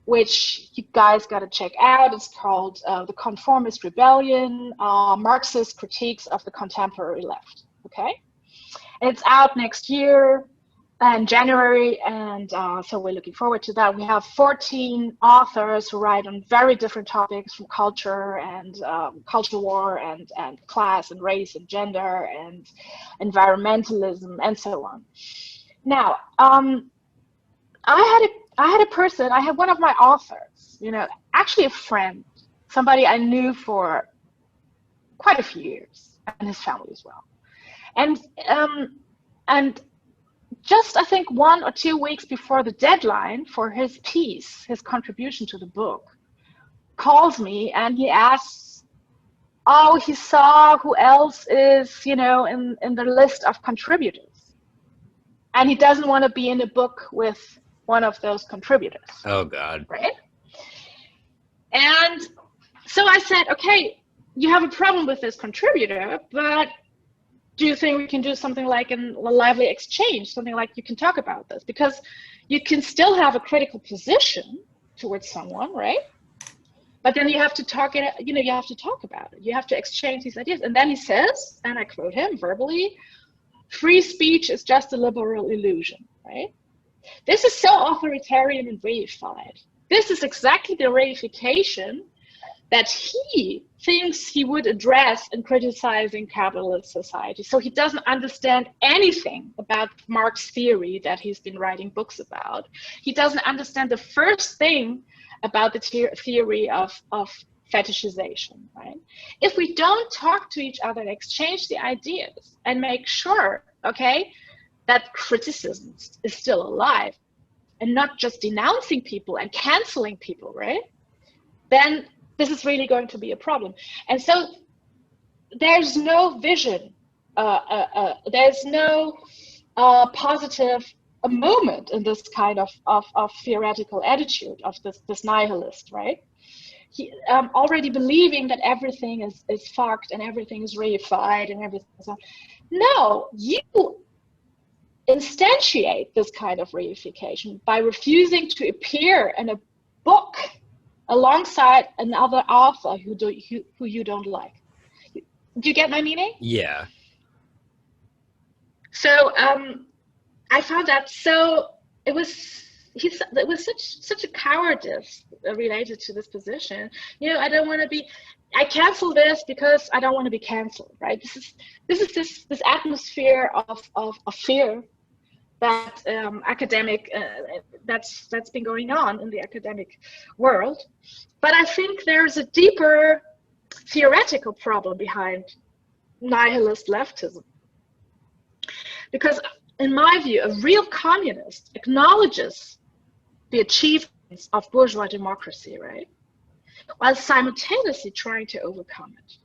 which you guys got to check out. It's called The Conformist Rebellion, Marxist Critiques of the Contemporary Left. Okay, and it's out next year in January, and so we're looking forward to that. We have 14 authors who write on very different topics, from culture and culture war and class and race and gender and environmentalism and so on. Now, I had one of my authors, you know, actually a friend, somebody I knew for quite a few years, and his family as well. And just, I think, 1 or 2 weeks before the deadline for his piece, his contribution to the book, calls me and he asks, oh, he saw who else is, you know, in the list of contributors. And he doesn't want to be in a book with one of those contributors. Oh God. Right? And so I said, okay, you have a problem with this contributor, but do you think we can do something like a lively exchange, something like you can talk about this? Because you can still have a critical position towards someone, right? But then you have to talk it, you have to talk about it. You have to exchange these ideas. And then he says, and I quote him verbally, free speech is just a liberal illusion, right? This is so authoritarian and reified. This is exactly the reification that he thinks he would address in criticizing capitalist society. So he doesn't understand anything about Marx theory that he's been writing books about. He doesn't understand the first thing about the theory of fetishization, right? If we don't talk to each other and exchange the ideas and make sure, okay, that criticism is still alive and not just denouncing people and canceling people, right? Then this is really going to be a problem. And so there's no vision, there's no positive moment in this kind of theoretical attitude of this nihilist, right? He already believing that everything is fucked and everything is reified and everything is on. No, you instantiate this kind of reification by refusing to appear in a book alongside another author who you don't like. Do you get my meaning? Yeah. So I found that it was such a cowardice related to this position. I cancel this because I don't want to be canceled, right? This is this atmosphere of fear that that's been going on in the academic world. But I think there's a deeper theoretical problem behind nihilist leftism. Because in my view, a real communist acknowledges the achievements of bourgeois democracy, right? While simultaneously trying to overcome it.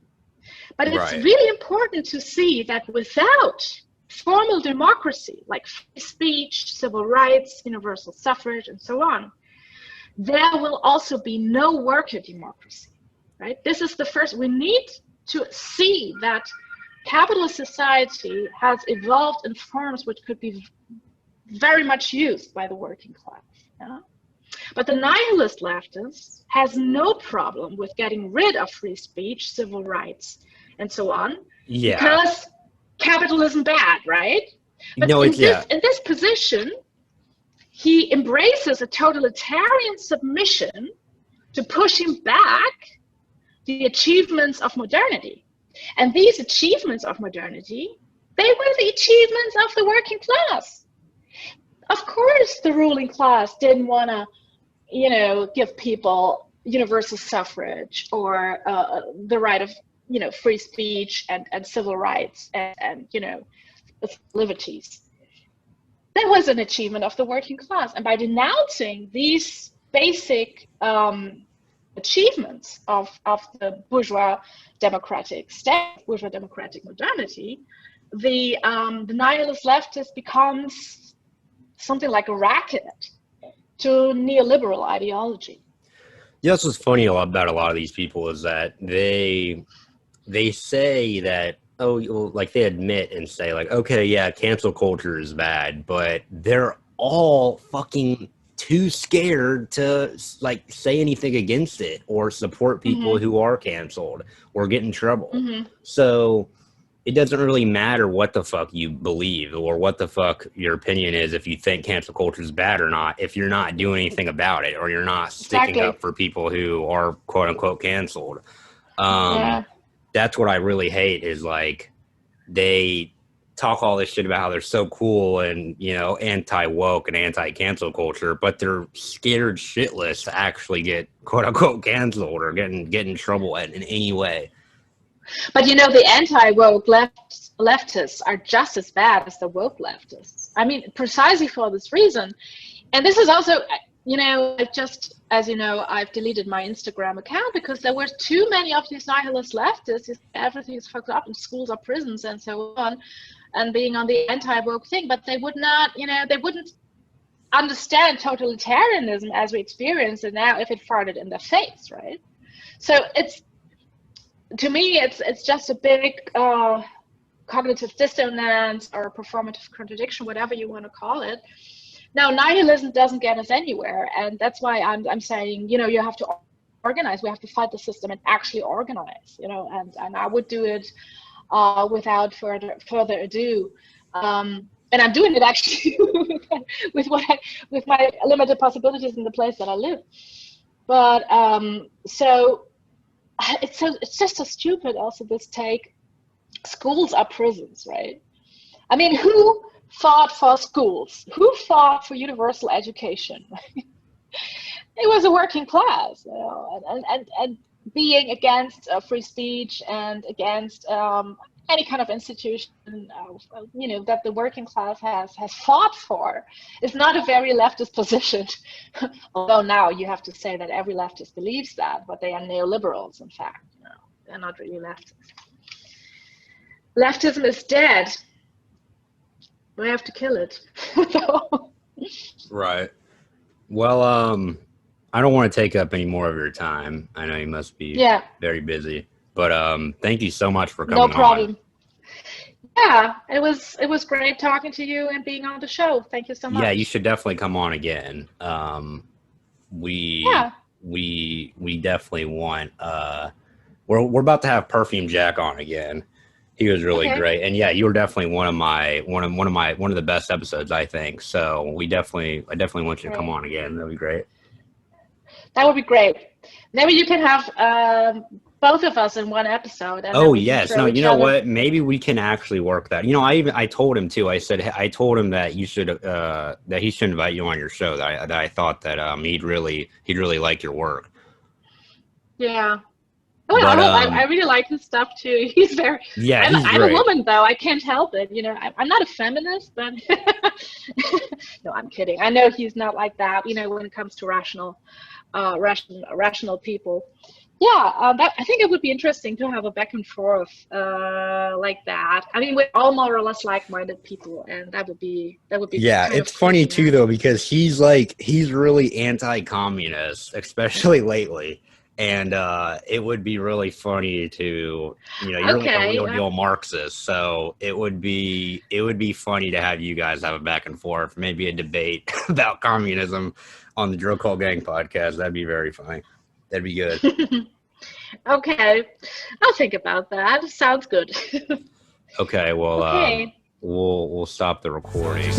But it's really important to see that without formal democracy, like free speech, civil rights, universal suffrage, and so on, there will also be no worker democracy, right? This is the first. We need to see that capitalist society has evolved in forms which could be very much used by the working class. Yeah? But the nihilist leftist has no problem with getting rid of free speech, civil rights, and so on, because capitalism bad, right? But in this position, he embraces a totalitarian submission to pushing back the achievements of modernity. And these achievements of modernity, they were the achievements of the working class. Of course, the ruling class didn't want to, give people universal suffrage or the right of, free speech and civil rights and liberties. That was an achievement of the working class. And by denouncing these basic achievements of the bourgeois democratic state, bourgeois democratic modernity, the nihilist leftist becomes something like a racket to neoliberal ideology. Yeah, that's what's funny about a lot of these people is that they say that, like they admit and say like, okay, yeah, cancel culture is bad, but they're all fucking too scared to like say anything against it or support people who are canceled or get in trouble. So it doesn't really matter what the fuck you believe or what the fuck your opinion is if you think cancel culture is bad or not, if you're not doing anything about it or you're not sticking up for people who are quote unquote canceled. That's what I really hate is like they talk all this shit about how they're so cool and, anti-woke and anti-cancel culture, but they're scared shitless to actually get quote unquote canceled or get in trouble in any way. But the anti-woke leftists are just as bad as the woke leftists. I mean, precisely for this reason. And this is also, as you know, I've deleted my Instagram account because there were too many of these nihilist leftists. Everything is fucked up in schools or prisons and so on, and being on the anti-woke thing. But they would not, they wouldn't understand totalitarianism as we experience it now if it farted in their face, right? So to me, it's just a big cognitive dissonance or performative contradiction, whatever you want to call it. Now, nihilism doesn't get us anywhere, and that's why I'm saying, you have to organize. We have to fight the system and actually organize, and I would do it without further ado. And I'm doing it actually with my limited possibilities in the place that I live. But so it's just so stupid. Also, this take, schools are prisons, right? I mean, who fought for schools? Who fought for universal education? It was a working class, and being against free speech and against any kind of institution, that the working class has fought for is not a very leftist position. Although now you have to say that every leftist believes that, but they are neoliberals, in fact. They're not really leftists. Leftism is dead. We have to kill it. Right. Well, I don't want to take up any more of your time. I know you must be very busy, but thank you so much for coming on. No problem. Yeah, it was great talking to you and being on the show. Thank you so much. Yeah, you should definitely come on again. We definitely want. We're about to have Perfume Jack on again. He was really great, and yeah, you were definitely one of the best episodes, I think. So I definitely want you to come on again. That'd be great. That would be great. Maybe you can have both of us in one episode. And oh yes, no, you know what? Maybe we can actually work that. I told him too. I told him that you should that he should invite you on your show. That I thought that he'd really like your work. Yeah. Well, I really like his stuff too. He's very. Yeah, I'm a woman though. I can't help it. I'm not a feminist, but no, I'm kidding. I know he's not like that. When it comes to rational people. Yeah, I think it would be interesting to have a back and forth like that. I mean, we're all more or less like-minded people, and that would be. Yeah, it's funny too though, because he's really anti-communist, especially lately. And it would be really funny to, you're like a real deal Marxist. So it would be funny to have you guys have a back and forth, maybe a debate about communism on the DrugCultGang podcast. That'd be very funny. That'd be good. Okay, I'll think about that. Sounds good. Okay, well, we'll stop the recording.